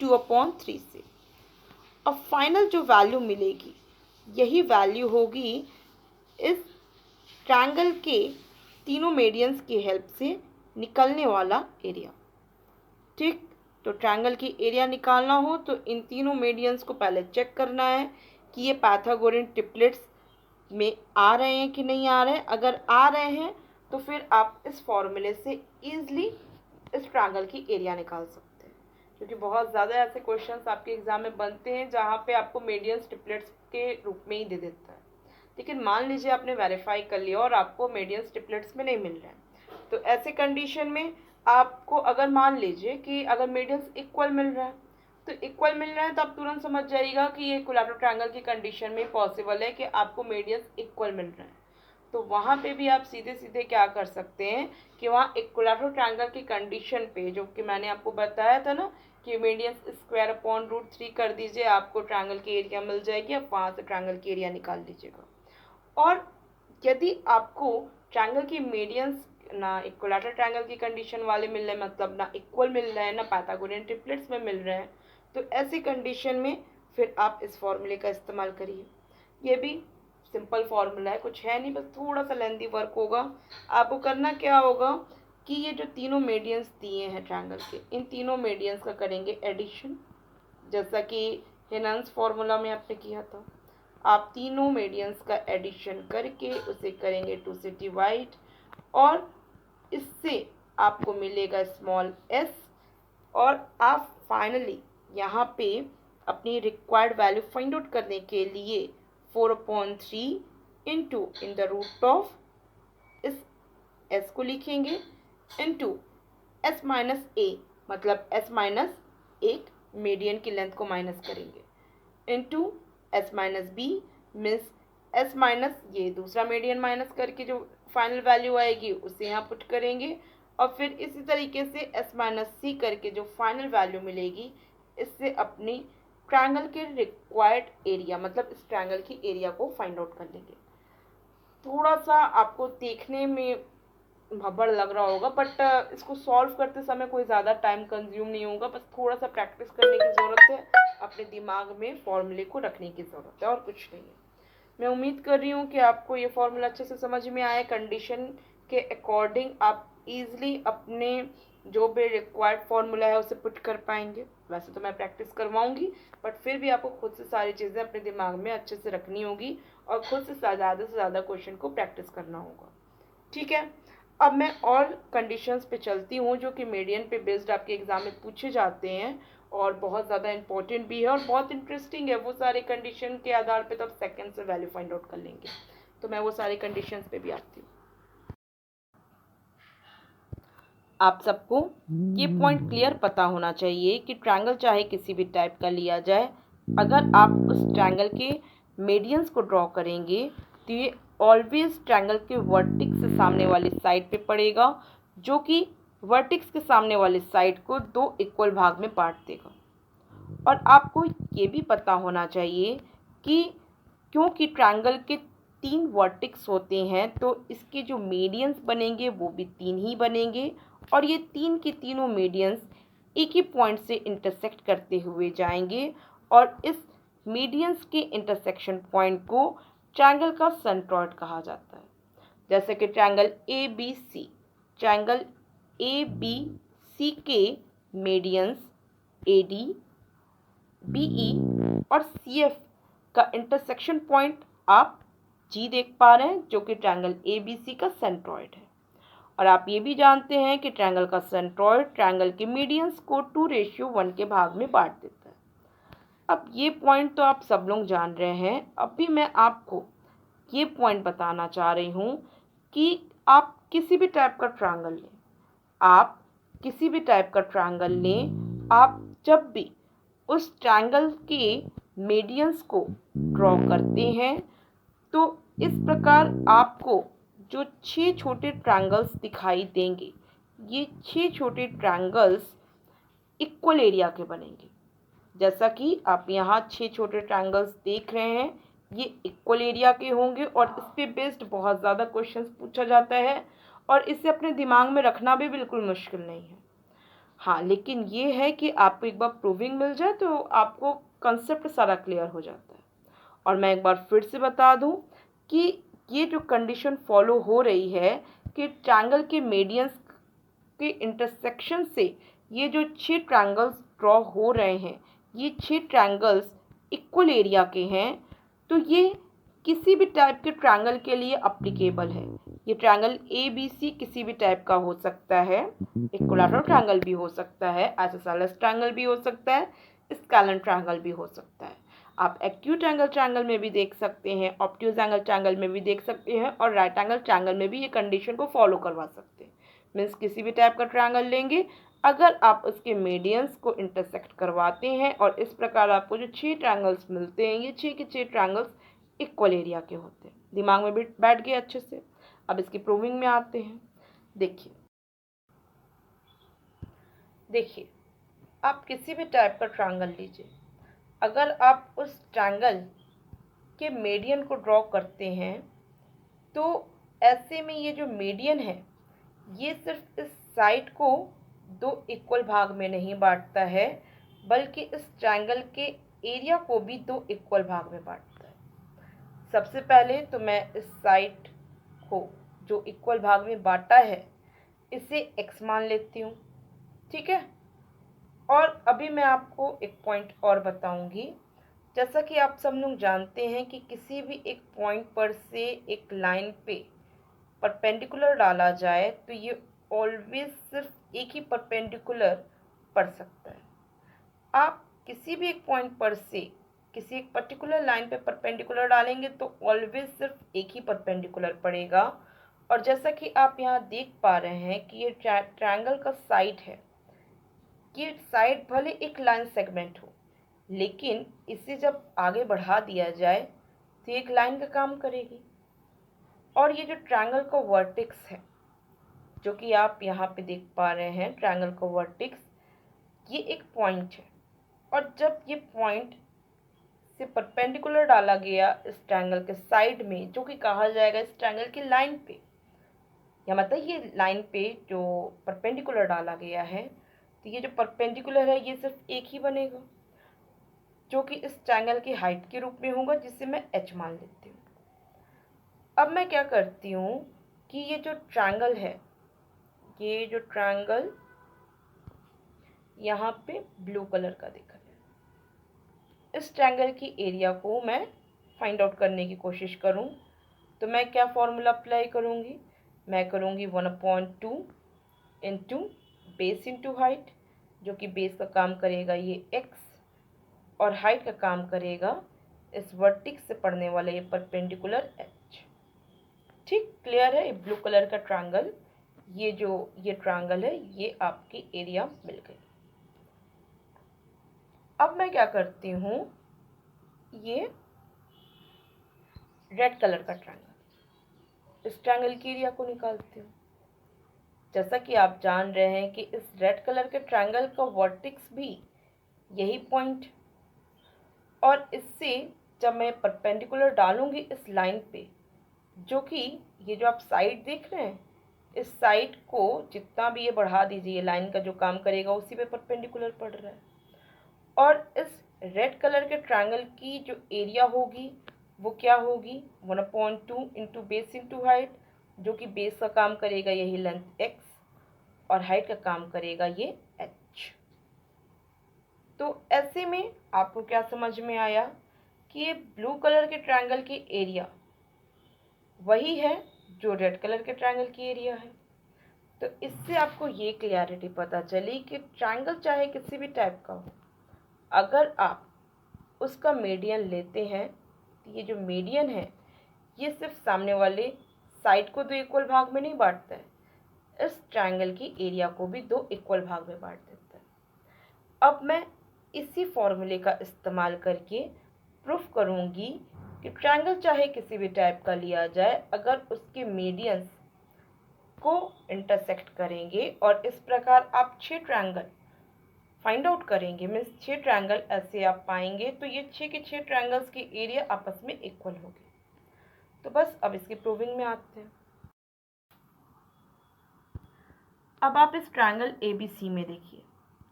Speaker 1: 2/3 से। और फाइनल जो वैल्यू मिलेगी यही वैल्यू होगी इस ट्रायंगल के तीनों मीडियंस की हेल्प से निकलने वाला एरिया। ठीक, तो ट्रायंगल की एरिया निकालना हो तो इन तीनों मीडियंस को पहले चेक करना है कि ये पाइथागोरियन ट्रिपलेट्स में आ रहे हैं कि नहीं आ रहे हैं। अगर आ रहे हैं तो फिर आप इस फॉर्मूले से ईजिली इस ट्रायंगल की एरिया निकाल सकते हैं, क्योंकि बहुत ज़्यादा ऐसे क्वेश्चंस आपके एग्जाम में बनते हैं जहाँ पे आपको मीडियंस ट्रिपलेट्स के रूप में ही दे देता है। लेकिन मान लीजिए आपने वेरीफाई कर लिया और आपको मीडियंस ट्रिपलेट्स में नहीं मिल रहा है, तो ऐसे कंडीशन में आपको अगर मान लीजिए कि अगर मीडियंस इक्वल मिल रहा है तो आप तुरंत समझ जाइएगा कि ये इक्विलैटरल ट्रायंगल की कंडीशन में पॉसिबल है कि आपको मीडियंस इक्वल मिल रहे हैं। तो वहाँ पे भी आप सीधे सीधे क्या कर सकते हैं कि वहाँ इक्विलैटरल ट्रायंगल की कंडीशन पे, जो कि मैंने आपको बताया था ना कि मीडियंस स्क्वायर अपॉन √3 कर दीजिए, आपको ट्रायंगल की एरिया मिल जाएगी। आप वहाँ से ट्रायंगल की एरिया निकाल लीजिएगा। और यदि आपको ट्रायंगल की मीडियंस ना इक्विलैटरल ट्रायंगल की कंडीशन वाले मिल रहे हैं, मतलब ना इक्वल मिल रहे हैं ना पाइथागोरियन ट्रिपलेट्स में मिल रहे हैं, तो ऐसी कंडीशन में फिर आप इस फॉर्मूले का इस्तेमाल करिए। ये भी सिंपल फार्मूला है, कुछ है नहीं, बस थोड़ा सा लेंथी वर्क होगा। आपको करना क्या होगा कि ये जो तीनों मीडियंस दिए हैं ट्रायंगल के, इन तीनों मीडियंस का करेंगे एडिशन, जैसा कि हेनन्स फार्मूला में आपने किया था। आप तीनों मीडियंस का एडिशन करके उसे करेंगे 2 से डिवाइड और इससे आपको मिलेगा स्मॉल s। और आप फाइनली यहाँ पे अपनी रिक्वायर्ड वैल्यू फाइंड आउट करने के लिए 4/3 into in the root of इस s को लिखेंगे इंटू s माइनस a, मतलब s माइनस एक मीडियन की लेंथ को माइनस करेंगे into s minus b means s minus ये दूसरा मीडियन माइनस करके जो फाइनल वैल्यू आएगी उसे यहाँ पुट करेंगे और फिर इसी तरीके से s माइनस सी करके जो फाइनल वैल्यू मिलेगी इससे अपनी ट्रायंगल के रिक्वायर्ड एरिया, मतलब इस ट्रायंगल की एरिया को फाइंड आउट कर लेंगे। थोड़ा सा आपको देखने में भब्बड़ लग रहा होगा, बट इसको सॉल्व करते समय कोई ज़्यादा टाइम कंज्यूम नहीं होगा, बस थोड़ा सा प्रैक्टिस करने की ज़रूरत है, अपने दिमाग में फॉर्मूले को रखने की ज़रूरत है और कुछ नहीं है। मैं उम्मीद कर रही हूँ कि आपको ये फॉर्मूला अच्छे से समझ में आए। कंडीशन के अकॉर्डिंग आप इजीली अपने जो भी रिक्वायर्ड फॉर्मूला है उसे पुट कर पाएंगे। वैसे तो मैं प्रैक्टिस करवाऊंगी, बट फिर भी आपको खुद से सारी चीज़ें अपने दिमाग में अच्छे से रखनी होगी और खुद से ज़्यादा क्वेश्चन को प्रैक्टिस करना होगा। ठीक है, अब मैं और कंडीशंस पे चलती हूँ जो कि मीडियन पे बेस्ड आपके एग्जाम में पूछे जाते हैं और बहुत ज़्यादा इंपॉर्टेंट भी है और बहुत इंटरेस्टिंग है। वो सारे कंडीशन के आधार पे तब सेकंड से वैल्यू फाइंड आउट कर लेंगे, तो मैं वो सारी कंडीशंस पे भी आती हूँ। आप सबको ये पॉइंट क्लियर पता होना चाहिए कि ट्रायंगल चाहे किसी भी टाइप का लिया जाए, अगर आप उस ट्रायंगल के मीडियंस को ड्रॉ करेंगे तो ये ऑलवेज ट्रायंगल के वर्टेक्स से सामने वाली साइड पे पड़ेगा, जो कि वर्टेक्स के सामने वाली साइड को 2 इक्वल भाग में बांट देगा। और आपको ये भी पता होना चाहिए कि क्योंकि ट्रायंगल के 3 वर्टेक्स होते हैं तो इसके जो मीडियंस बनेंगे वो भी 3 ही बनेंगे और ये 3 के तीनों मीडियंस एक ही पॉइंट से इंटरसेक्ट करते हुए जाएंगे और इस मीडियंस के इंटरसेक्शन पॉइंट को ट्रायंगल का सेंट्रॉइड कहा जाता है। जैसे कि ट्रायंगल ए बी सी के मीडियंस AD, BE और CF का इंटरसेक्शन पॉइंट आप G देख पा रहे हैं, जो कि ट्रायंगल ABC का सेंट्रॉइड है। और आप ये भी जानते हैं कि ट्रायंगल का सेंट्रॉइड ट्रायंगल के मीडियंस को 2:1 के भाग में बांट देता है। अब ये पॉइंट तो आप सब लोग जान रहे हैं। अभी मैं आपको ये पॉइंट बताना चाह रही हूँ कि आप किसी भी टाइप का ट्रायंगल लें, आप किसी भी टाइप का ट्रायंगल लें, आप जब भी उस ट्रायंगल के मीडियंस को ड्रॉ करते हैं तो इस प्रकार आपको जो 6 छोटे ट्रायंगल्स दिखाई देंगे, ये 6 छोटे ट्रायंगल्स इक्वल एरिया के बनेंगे। जैसा कि आप यहाँ 6 छोटे ट्रायंगल्स देख रहे हैं, ये इक्वल एरिया के होंगे और इस पे बेस्ड बहुत ज़्यादा क्वेश्चंस पूछा जाता है और इसे अपने दिमाग में रखना भी बिल्कुल मुश्किल नहीं है। हाँ, लेकिन ये है कि आपको एक बार प्रूविंग मिल जाए तो आपको कंसेप्ट सारा क्लियर हो जाता है। और मैं एक बार फिर से बता दूं कि ये जो कंडीशन फॉलो हो रही है कि ट्रायंगल के मीडियंस के इंटरसेक्शन से ये जो 6 ट्रायंगल्स ड्रॉ हो रहे हैं, ये 6 ट्रायंगल्स इक्वल एरिया के हैं, तो ये किसी भी टाइप के ट्रायंगल के लिए अप्लीकेबल है। ये ट्रायंगल ABC किसी भी टाइप का हो सकता है, इक्विलैटरल ट्रायंगल भी हो सकता है, आइसोसेलेस ट्रायंगल भी हो सकता है, स्केलेन ट्रायंगल भी हो सकता है। आप एक्यूट एंगल ट्रायंगल में भी देख सकते हैं, ऑब्ट्यूज एंगल ट्रायंगल में भी देख सकते हैं और राइट एंगल ट्रायंगल में भी ये कंडीशन को फॉलो करवा सकते हैं। मीन्स किसी भी टाइप का ट्रायंगल लेंगे, अगर आप उसके मीडियंस को इंटरसेक्ट करवाते हैं और इस प्रकार आपको जो 6 ट्रायंगल्स मिलते हैं, ये 6 के 6 ट्रायंगल्स इक्वल एरिया के होते हैं। दिमाग में भी बैठ गए अच्छे से। अब इसकी प्रूविंग में आते हैं। देखिए आप किसी भी टाइप का ट्रायंगल लीजिए, अगर आप उस ट्रायंगल के मीडियन को ड्रॉ करते हैं तो ऐसे में ये जो मीडियन है ये सिर्फ इस साइड को 2 इक्वल भाग में नहीं बांटता है, बल्कि इस ट्रायंगल के एरिया को भी 2 इक्वल भाग में बांटता है। सबसे पहले तो मैं इस साइड को जो इक्वल भाग में बांटा है इसे x मान लेती हूँ, ठीक है। और अभी मैं आपको एक पॉइंट और बताऊंगी। जैसा कि आप सब लोग जानते हैं कि किसी भी एक पॉइंट पर से एक लाइन पे परपेंडिकुलर डाला जाए तो ये ऑलवेज सिर्फ एक ही परपेंडिकुलर पड़ सकता है। आप किसी भी एक पॉइंट पर से किसी एक पर्टिकुलर लाइन पे परपेंडिकुलर डालेंगे तो ऑलवेज सिर्फ एक ही परपेंडिकुलर पड़ेगा। और जैसा कि आप यहाँ देख पा रहे हैं कि ये ट्रायंगल का साइड है, ये साइड भले एक लाइन सेगमेंट हो, लेकिन इसे जब आगे बढ़ा दिया जाए तो एक लाइन का काम करेगी। और ये जो ट्रायंगल का वर्टेक्स है, जो कि आप यहाँ पे देख पा रहे हैं, ट्रायंगल का वर्टेक्स ये एक पॉइंट है। और जब ये पॉइंट से परपेंडिकुलर डाला गया इस ट्रायंगल के साइड में, जो कि कहा जाएगा इस ट्रायंगल की लाइन पे, या मतलब ये लाइन पे जो परपेंडिकुलर डाला गया है, तो ये जो परपेंडिकुलर है ये सिर्फ एक ही बनेगा, जो कि इस ट्रायंगल की हाइट के रूप में होगा, जिसे मैं h मान लेती हूँ। अब मैं क्या करती हूँ कि ये जो ट्रायंगल है, ये जो ट्रायंगल यहाँ पे ब्लू कलर का दिख रहा है, इस ट्रायंगल की एरिया को मैं फाइंड आउट करने की कोशिश करूँ तो मैं क्या फॉर्मूला अप्लाई करूँगी, मैं करूँगी 1/2 इंटू बेस इंटू हाइट, जो कि बेस का काम करेगा ये x और हाइट का काम करेगा इस वर्टेक्स से पड़ने वाला ये परपेंडिकुलर h। ठीक क्लियर है। ये ब्लू कलर का ट्रायंगल, ये ट्रायंगल है, ये आपकी एरिया मिल गई। अब मैं क्या करती हूँ, ये रेड कलर का ट्रायंगल, इस ट्रायंगल की एरिया को निकालती हूँ। जैसा कि आप जान रहे हैं कि इस रेड कलर के ट्रायंगल का वर्टेक्स भी यही पॉइंट, और इससे जब मैं परपेंडिकुलर डालूंगी इस लाइन पे, जो कि ये जो आप साइड देख रहे हैं, इस साइड को जितना भी ये बढ़ा दीजिए, लाइन का जो काम करेगा उसी पे परपेंडिकुलर पड़ रहा है। और इस रेड कलर के ट्रायंगल की जो एरिया होगी वो क्या होगी, 1/2 इंटू बेस इंटू हाइट, जो कि बेस का काम करेगा यही लेंथ x और हाइट का काम करेगा ये h। तो ऐसे में आपको क्या समझ में आया कि ये ब्लू कलर के ट्रायंगल की एरिया वही है जो रेड कलर के ट्रायंगल की एरिया है। तो इससे आपको ये क्लियरिटी पता चली कि ट्रायंगल चाहे किसी भी टाइप का हो, अगर आप उसका मीडियन लेते हैं तो ये जो मीडियन है ये सिर्फ सामने वाले साइड को दो इक्वल भाग में नहीं बांटता है, इस ट्रायंगल की एरिया को भी दो इक्वल भाग में बांट देता है। अब मैं इसी फॉर्मूले का इस्तेमाल करके प्रूफ करूंगी कि ट्रायंगल चाहे किसी भी टाइप का लिया जाए, अगर उसके मीडियंस को इंटरसेक्ट करेंगे और इस प्रकार आप 6 ट्रायंगल फाइंड आउट करेंगे, मीन्स 6 ट्रायंगल ऐसे आप पाएंगे, तो ये 6 के 6 ट्रायंगल्स की एरिया आपस में इक्वल होगी। तो बस अब इसकी प्रूविंग में आते हैं। अब आप इस ट्रायंगल ABC में देखिए,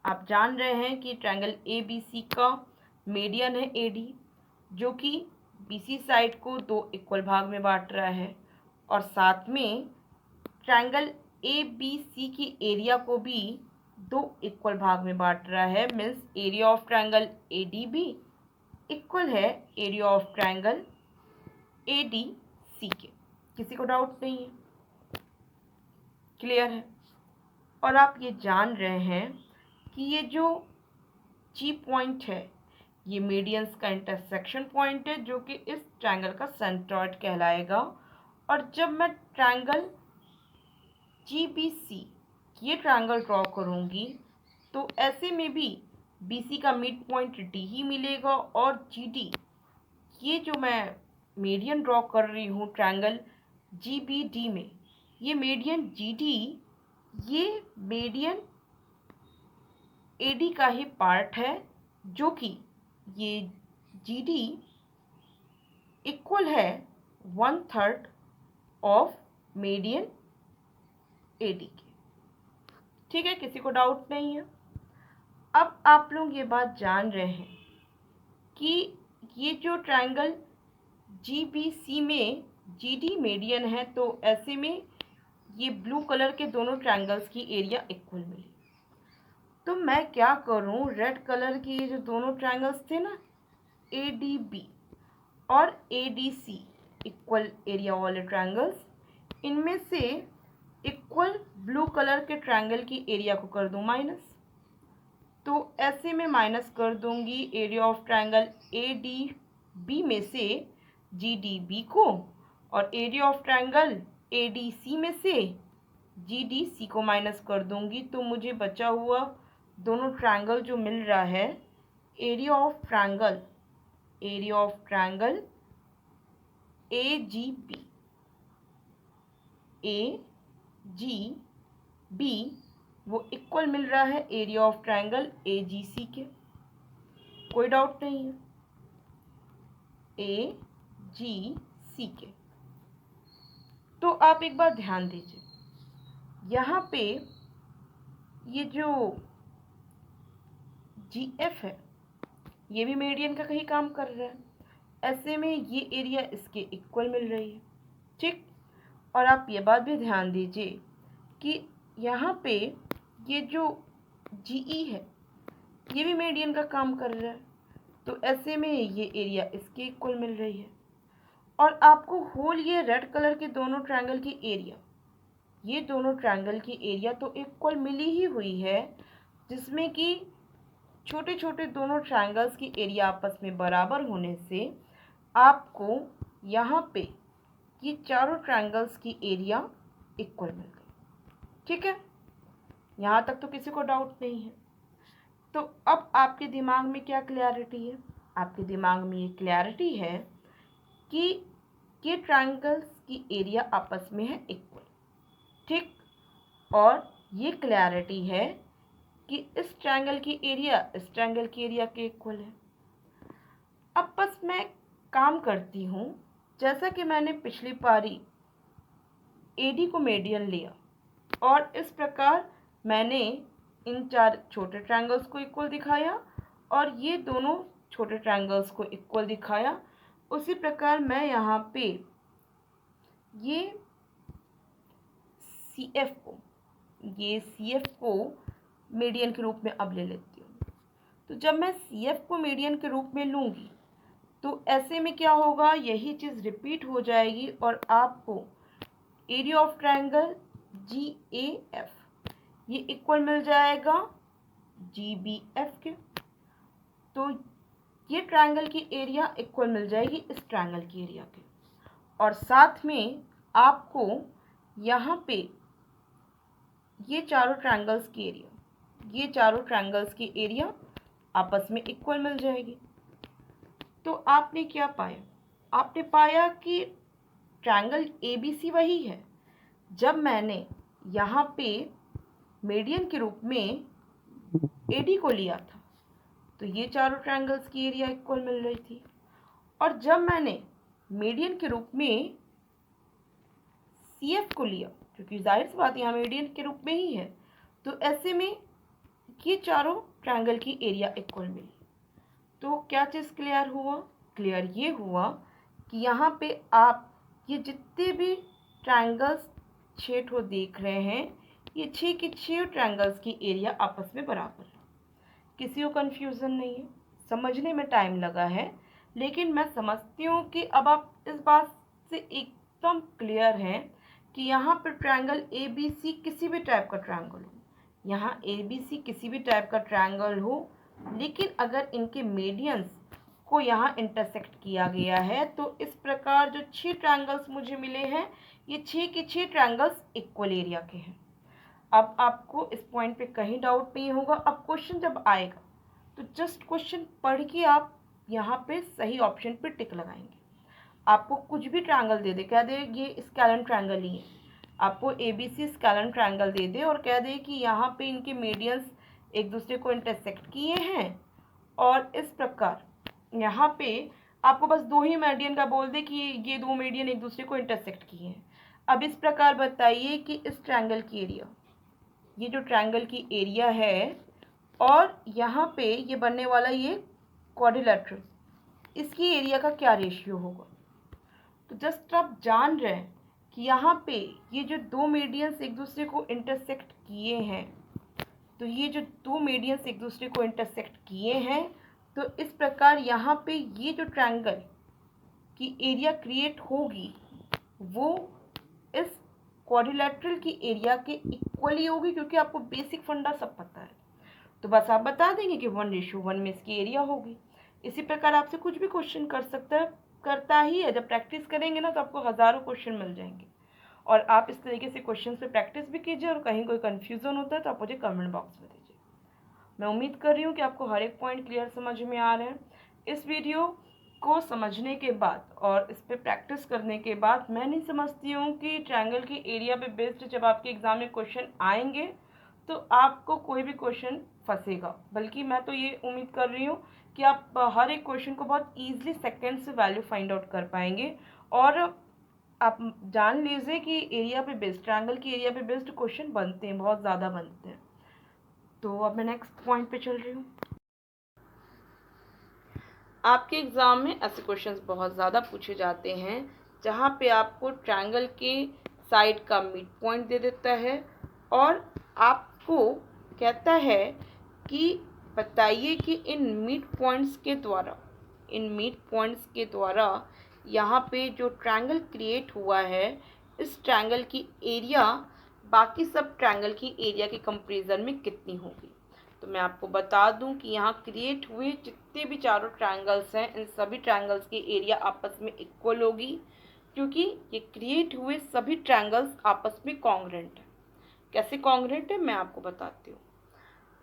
Speaker 1: आप जान रहे हैं कि ट्रायंगल ABC का मीडियन है AD, जो कि BC साइड को दो इक्वल भाग में बांट रहा है, और साथ में ट्रायंगल ABC की एरिया को भी दो इक्वल भाग में बांट रहा है, means area of triangle ADB equal है एरिया ऑफ ट्रायंगल ADC के। किसी को डाउट नहीं है? क्लियर है? और आप ये जान रहे हैं कि ये जो G पॉइंट है ये मीडियंस का इंटरसेक्शन पॉइंट है, जो कि इस ट्रायंगल का सेंट्रॉइड कहलाएगा। और जब मैं ट्रायंगल GBC ये ट्रायंगल ड्रॉ करूंगी तो ऐसे में भी BC का मिड पॉइंट D ही मिलेगा, और GD ये जो मैं मीडियन ड्रॉ कर रही हूँ ट्रायंगल GBD में, ये मीडियन GD ये मीडियन AD का ही पार्ट है, जो कि ये GD इक्वल है 1/3 ऑफ मीडियन AD के। ठीक है, किसी को डाउट नहीं है? अब आप लोग ये बात जान रहे हैं कि ये जो ट्रायंगल GBC में GD मीडियन है, तो ऐसे में ये ब्लू कलर के दोनों ट्रायंगल्स की एरिया इक्वल मिली। तो मैं क्या करूं, रेड कलर की ये जो दोनों ट्रायंगल्स थे ना, ADB और ADC इक्वल एरिया वाले ट्रायंगल्स, इनमें से इक्वल ब्लू कलर के ट्रायंगल की एरिया को कर दूं माइनस। तो ऐसे में माइनस कर दूंगी एरिया ऑफ ट्रायंगल ADB में से GDB को, और एरिया ऑफ ट्रायंगल ADC में से GDC को माइनस कर दूंगी। तो मुझे बचा हुआ दोनों ट्रायंगल जो मिल रहा है, एरिया ऑफ ट्रायंगल AGB वो इक्वल मिल रहा है एरिया ऑफ ट्रायंगल AGC के। कोई डाउट नहीं है? AGC के। तो आप एक बार ध्यान दीजिए, यहाँ पे ये जो GF है ये भी मीडियन का कहीं काम कर रहा है, ऐसे में ये एरिया इसके इक्वल मिल रही है। ठीक, और आप ये बात भी ध्यान दीजिए कि यहाँ पे ये जो GE है ये भी मीडियन का काम कर रहा है, तो ऐसे में ये एरिया इसके इक्वल मिल रही है। और आपको होल ये रेड कलर के दोनों ट्रायंगल की एरिया, ये दोनों ट्रायंगल की एरिया तो इक्वल मिली ही हुई है, जिसमें कि छोटे छोटे दोनों ट्रायंगल्स की एरिया आपस में बराबर होने से आपको यहाँ पे ये चारों ट्रायंगल्स की एरिया इक्वल मिल गई। ठीक है, यहाँ तक तो किसी को डाउट नहीं है? तो अब आपके दिमाग में क्या क्लैरिटी है? आपके दिमाग में ये क्लैरिटी है कि ये ट्रायंगल्स की एरिया आपस में है इक्वल। ठीक, और ये क्लैरिटी है कि इस ट्रायंगल की एरिया इस ट्रायंगल की एरिया के इक्वल है। अब बस मैं काम करती हूँ, जैसा कि मैंने पिछली पारी AD को मीडियन लिया और इस प्रकार मैंने इन चार छोटे ट्रायंगल्स को इक्वल दिखाया और ये दोनों छोटे ट्रायंगल्स को इक्वल दिखाया, उसी प्रकार मैं यहाँ पे ये CF को मीडियन के रूप में अब ले लेती हूँ। तो जब मैं CF को मीडियन के रूप में लूँगी तो ऐसे में क्या होगा, यही चीज़ रिपीट हो जाएगी और आपको एरिया ऑफ ट्रायंगल GAF ये इक्वल मिल जाएगा GBF के। तो ये ट्रायंगल की एरिया इक्वल मिल जाएगी इस ट्रायंगल की एरिया के, और साथ में आपको यहाँ पे ये चारों ट्रायंगल्स की एरिया आपस में इक्वल मिल जाएगी। तो आपने क्या पाया, आपने पाया कि ट्रायंगल ABC वही है। जब मैंने यहाँ पे मीडियन के रूप में AD को लिया था तो ये चारों ट्रायंगल्स की एरिया इक्वल मिल रही थी, और जब मैंने मीडियन के रूप में CF को लिया, क्योंकि जाहिर सी बात यहाँ मीडियन के रूप में ही है, तो ऐसे में ये चारों ट्रायंगल की एरिया इक्वल मिली। तो क्या चीज़ क्लियर हुआ? क्लियर ये हुआ कि यहाँ पे आप ये जितने भी ट्रायंगल्स 6 ठो देख रहे हैं, ये 6 के 6 ट्रायंगल्स की एरिया आपस में बराबर है। किसी को कन्फ्यूज़न नहीं है, समझने में टाइम लगा है, लेकिन मैं समझती हूँ कि अब आप इस बात से एकदम क्लियर हैं कि यहाँ पर ट्रायंगल ABC किसी भी टाइप का ट्रायंगल हो, यहाँ ABC किसी भी टाइप का ट्रायंगल हो, लेकिन अगर इनके मीडियंस को यहाँ इंटरसेक्ट किया गया है तो इस प्रकार जो 6 ट्रायंगल्स मुझे मिले हैं, ये 6 के 6 ट्रायंगल्स इक्वल एरिया के हैं। अब आपको इस पॉइंट पे कहीं डाउट नहीं होगा। अब क्वेश्चन जब आएगा तो जस्ट क्वेश्चन पढ़ के आप यहाँ पे सही ऑप्शन पे टिक लगाएंगे। आपको कुछ भी ट्रायंगल दे दे, कह दे ये स्केलन ट्रायंगल ही है, आपको ABC स्केलन ट्रायंगल दे दे और कह दे कि यहाँ पे इनके मीडियंस एक दूसरे को इंटरसेक्ट किए हैं, और इस प्रकार यहाँ पे आपको बस 2 ही मीडियन का बोल दे कि ये 2 मीडियन एक दूसरे को इंटरसेक्ट किए हैं। अब इस प्रकार बताइए कि इस ट्रायंगल की एरिया, ये जो ट्रायंगल की एरिया है और यहाँ पे ये बनने वाला ये क्वाड्रिलेटरल, इसकी एरिया का क्या रेशियो होगा। तो जस्ट आप जान रहे हैं कि यहाँ पे ये जो 2 मीडियंस एक दूसरे को इंटरसेक्ट किए हैं, तो ये जो 2 मीडियंस एक दूसरे को इंटरसेक्ट किए हैं, तो इस प्रकार यहाँ पे ये जो ट्रायंगल की एरिया क्रिएट होगी वो इस क्वाड्रिलेटरल की एरिया के इक्वली होगी, क्योंकि आपको बेसिक फंडा सब पता है। तो बस आप बता देंगे कि 1:1 में इसकी एरिया होगी। इसी प्रकार आपसे कुछ भी क्वेश्चन कर सकता है, करता ही है। जब प्रैक्टिस करेंगे ना तो आपको हज़ारों क्वेश्चन मिल जाएंगे, और आप इस तरीके से क्वेश्चन पे प्रैक्टिस भी कीजिए, और कहीं कोई कन्फ्यूज़न होता है तो आप मुझे कमेंट बॉक्स में दीजिए। मैं उम्मीद कर रही हूँ कि आपको हर एक पॉइंट क्लियर समझ में आ रहे हैं। इस वीडियो को समझने के बाद और इस पर प्रैक्टिस करने के बाद मैं नहीं समझती हूँ कि ट्रायंगल की एरिया पे बेस्ड जब आपके एग्ज़ाम में क्वेश्चन आएंगे तो आपको कोई भी क्वेश्चन फंसेगा, बल्कि मैं तो ये उम्मीद कर रही हूँ कि आप हर एक क्वेश्चन को बहुत ईजिली सेकेंड से वैल्यू फाइंड आउट कर पाएंगे। और आप जान लीजिए कि एरिया पे बेस्ड, ट्रायंगल की एरिया पे बेस्ड क्वेश्चन बनते हैं, बहुत ज़्यादा बनते हैं। तो अब मैं नेक्स्ट पॉइंट पे चल रही हूँ। आपके एग्ज़ाम में ऐसे क्वेश्चंस बहुत ज़्यादा पूछे जाते हैं जहाँ पे आपको ट्रायंगल के साइड का मिड पॉइंट दे देता है और आपको कहता है कि बताइए कि इन मिड पॉइंट्स के द्वारा यहाँ पे जो ट्रायंगल क्रिएट हुआ है, इस ट्रायंगल की एरिया बाकी सब ट्रायंगल की एरिया के कंपैरिजन में कितनी होगी। तो मैं आपको बता दूं कि यहाँ क्रिएट हुए जितने भी चारों ट्रायंगल्स हैं, इन सभी ट्रायंगल्स की एरिया आपस में इक्वल होगी, क्योंकि ये क्रिएट हुए सभी ट्रायंगल्स आपस में कॉन्ग्रुएंट है। कैसे कॉन्ग्रुएंट है मैं आपको बताती हूँ।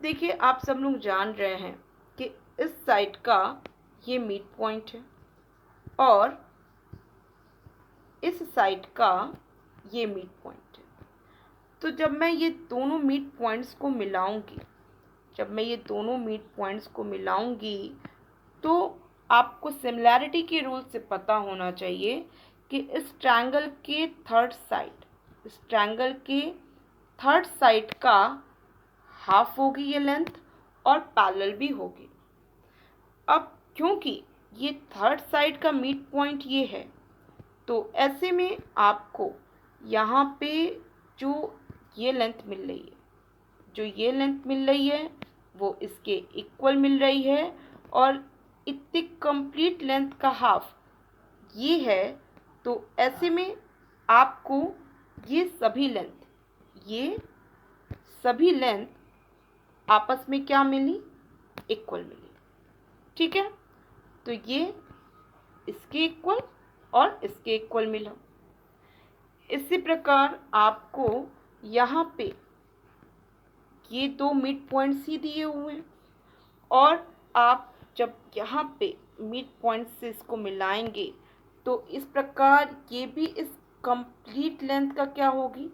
Speaker 1: देखिए, आप सब लोग जान रहे हैं कि इस साइड का ये मिड पॉइंट है और इस साइड का ये मिड पॉइंट है। तो जब मैं ये दोनों मिड पॉइंट्स को मिलाऊंगी तो आपको सिमिलैरिटी के रूल से पता होना चाहिए कि इस ट्रायंगल के थर्ड साइड का हाफ होगी ये लेंथ और पैरेलल भी होगी। अब क्योंकि ये थर्ड साइड का मिड पॉइंट ये है, तो ऐसे में आपको यहाँ पे जो ये लेंथ मिल रही है, वो इसके इक्वल मिल रही है और इतनी कंप्लीट लेंथ का हाफ ये है। तो ऐसे में आपको ये सभी लेंथ आपस में क्या मिली, इक्वल मिली। ठीक है, तो ये इसके इक्वल और इसके इक्वल मिला। इसी प्रकार आपको यहाँ पे ये दो मिड पॉइंट्स ही दिए हुए हैं और आप जब यहाँ पे मिड पॉइंट से इसको मिलाएंगे तो इस प्रकार ये भी इस कंप्लीट लेंथ का क्या होगी,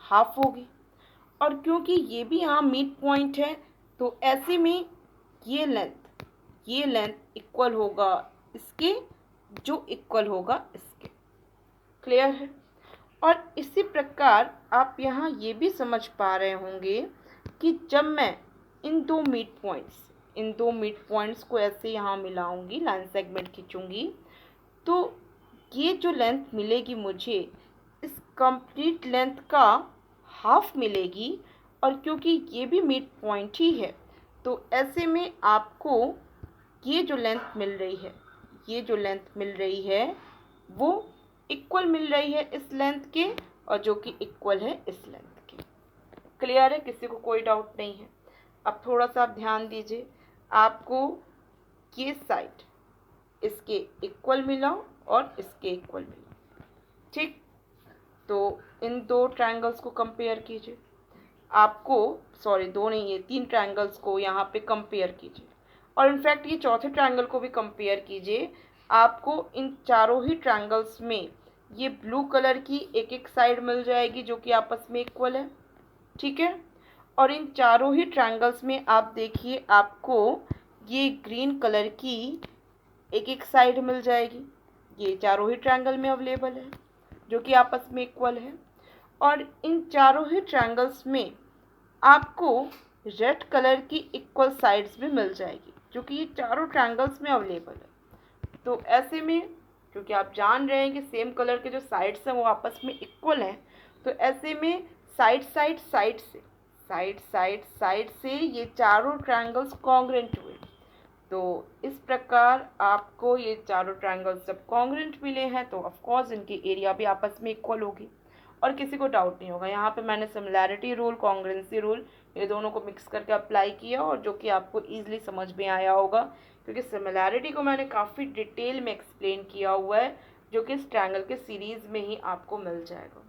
Speaker 1: हाफ होगी। और क्योंकि ये भी यहाँ मिड पॉइंट है तो ऐसे में ये लेंथ इक्वल होगा इसके, जो इक्वल होगा इसके। क्लियर है। और इसी प्रकार आप यहाँ ये भी समझ पा रहे होंगे कि जब मैं इन दो मिड पॉइंट्स को ऐसे यहाँ मिलाऊंगी, लाइन सेगमेंट खींचूंगी, तो ये जो लेंथ मिलेगी मुझे इस कंप्लीट लेंथ का हाफ मिलेगी। और क्योंकि ये भी मिड पॉइंट ही है तो ऐसे में आपको ये जो लेंथ मिल रही है वो इक्वल मिल रही है इस लेंथ के, और जो कि इक्वल है इस लेंथ के। क्लियर है, किसी को कोई डाउट नहीं है। अब थोड़ा सा आप ध्यान दीजिए, आपको ये साइड इसके इक्वल मिला और इसके इक्वल मिला। ठीक, तो इन दो ट्रायंगल्स को कंपेयर कीजिए। आपको दो नहीं, ये 3 ट्रायंगल्स को यहाँ पे कंपेयर कीजिए और इनफैक्ट ये चौथे ट्रायंगल को भी कंपेयर कीजिए। आपको इन चारों ही ट्रायंगल्स में ये ब्लू कलर की एक एक साइड मिल जाएगी जो कि आपस में इक्वल है। ठीक है, और इन चारों ही ट्रायंगल्स में आप देखिए आपको ये ग्रीन कलर की एक एक साइड मिल जाएगी। ये चारों ही ट्रायंगल में अवेलेबल है जो कि आपस में इक्वल है। और इन चारों ही ट्रायंगल्स में आपको रेड कलर की इक्वल साइड्स भी मिल जाएगी जो कि ये चारों ट्रायंगल्स में अवेलेबल है। तो ऐसे में क्योंकि आप जान रहे हैं कि सेम कलर के जो साइड्स हैं वो आपस में इक्वल हैं, तो ऐसे में साइड से ये चारों ट्रायंगल्स कॉन्ग्रुएंट हुए। तो इस प्रकार आपको ये चारों ट्रायंगल्स जब कॉन्ग्रुएंट मिले हैं तो ऑफ कोर्स इनकी एरिया भी आपस में इक्वल होगी और किसी को डाउट नहीं होगा। यहाँ पे मैंने सिमिलैरिटी रूल, कॉन्ग्रुएंसी रूल, ये दोनों को मिक्स करके अप्लाई किया और जो कि आपको ईजिली समझ में आया होगा क्योंकि सिमिलैरिटी को मैंने काफ़ी डिटेल में एक्सप्लेन किया हुआ है जो कि इस ट्रायंगल के सीरीज़ में ही आपको मिल जाएगा।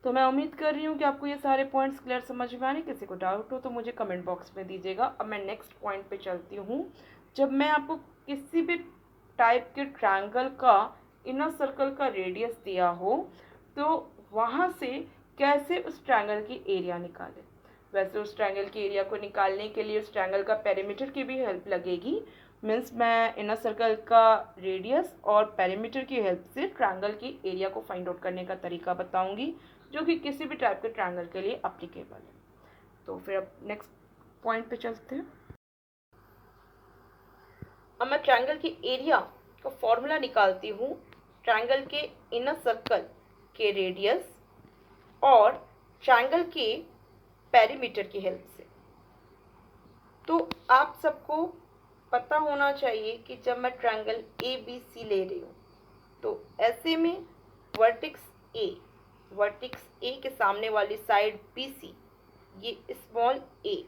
Speaker 1: तो मैं उम्मीद कर रही हूँ कि आपको ये सारे पॉइंट्स क्लियर समझ में आने। किसी को डाउट हो तो मुझे कमेंट बॉक्स में दीजिएगा। अब मैं नेक्स्ट पॉइंट पे चलती हूँ। जब मैं आपको किसी भी टाइप के ट्रायंगल का इनर सर्कल का रेडियस दिया हो तो वहाँ से कैसे उस ट्रायंगल की एरिया निकालें। वैसे उस ट्रायंगल की एरिया को निकालने के लिए उस ट्रायंगल का पेरीमीटर की भी हेल्प लगेगी। मीन्स मैं इनर सर्कल का रेडियस और पेरीमीटर की हेल्प से ट्रायंगल की एरिया को फाइंड आउट करने का तरीका बताऊंगी जो कि किसी भी टाइप के ट्रायंगल के लिए एप्लीकेबल है। तो फिर अब नेक्स्ट पॉइंट पे चलते हैं। अब मैं ट्रायंगल की एरिया का फॉर्मूला निकालती हूँ ट्रायंगल के इनर सर्कल के रेडियस और ट्रायंगल के पेरीमीटर की हेल्प से। तो आप सबको पता होना चाहिए कि जब मैं ट्रायंगल ए बी सी ले रही हूँ तो ऐसे में वर्टेक्स ए के सामने वाली साइड बी सी, ये स्मॉल ए,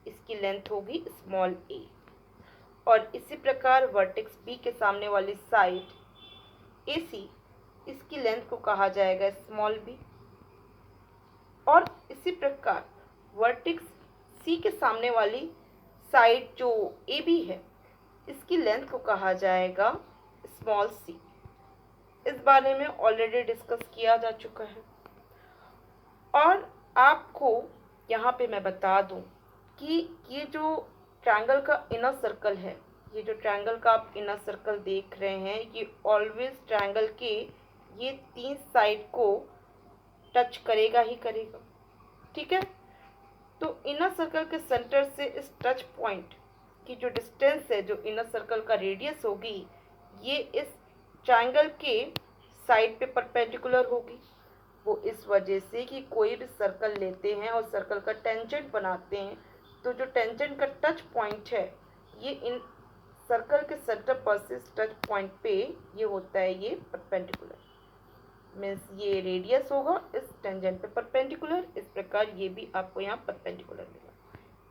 Speaker 1: इसकी लेंथ होगी स्मॉल ए। और इसी प्रकार वर्टेक्स बी के सामने वाली साइड ए सी, इसकी लेंथ को कहा जाएगा स्मॉल बी। और इसी प्रकार वर्टेक्स सी के सामने वाली साइड जो ए बी है, इसकी लेंथ को कहा जाएगा स्मॉल सी। इस बारे में ऑलरेडी डिस्कस किया जा चुका है। और आपको यहाँ पे मैं बता दूँ कि ये जो ट्रायंगल का इनर सर्कल है, ये जो ट्रायंगल का आप इनर सर्कल देख रहे हैं, ये ऑलवेज ट्रायंगल के ये 3 साइड को टच करेगा ही करेगा। ठीक है, तो इनर सर्कल के सेंटर से इस टच पॉइंट की जो डिस्टेंस है, जो इनर सर्कल का रेडियस होगी, ये इस ट्रायंगल के साइड पे परपेंडिकुलर होगी। वो इस वजह से कि कोई भी सर्कल लेते हैं और सर्कल का टेंजेंट बनाते हैं तो जो टेंजेंट का टच पॉइंट है ये इन सर्कल के सेंटर पर से टच पॉइंट पे ये होता है ये परपेंडिकुलर, मीन्स ये रेडियस होगा इस टेंजेंट पे परपेंडिकुलर। इस प्रकार ये भी आपको यहाँ परपेंडिकुलर मिलेगा,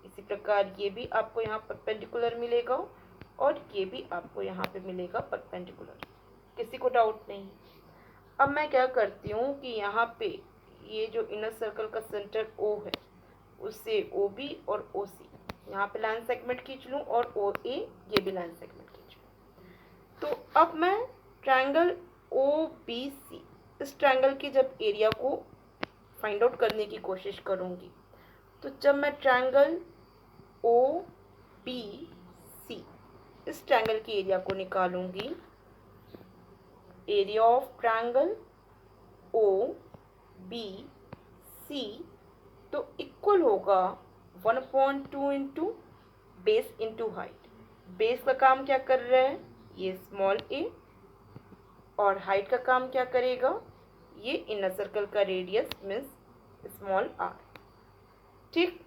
Speaker 1: इसी प्रकार ये भी आपको यहाँ परपेंडिकुलर मिलेगा और ये भी आपको यहाँ पे मिलेगा परपेंडिकुलर। किसी को डाउट नहीं। अब मैं क्या करती हूँ कि यहाँ पे ये जो इनर सर्कल का सेंटर O है उससे OB और OC यहाँ पे लाइन सेगमेंट खींच लूँ और OA ये भी लाइन सेगमेंट खींच लूँ। तो अब मैं ट्रायंगल OBC इस ट्रायंगल की जब एरिया को फाइंड आउट करने की कोशिश करूँगी, तो जब मैं ट्रायंगल OBC इस ट्रायंगल की एरिया को निकालूंगी, एरिया ऑफ ट्रायंगल OBC तो इक्वल होगा 1/2 into base into height. Base का काम क्या कर रहा है ये स्मॉल a, और हाइट का काम क्या करेगा ये इनर सर्कल का रेडियस मीन्स स्मॉल r। ठीक,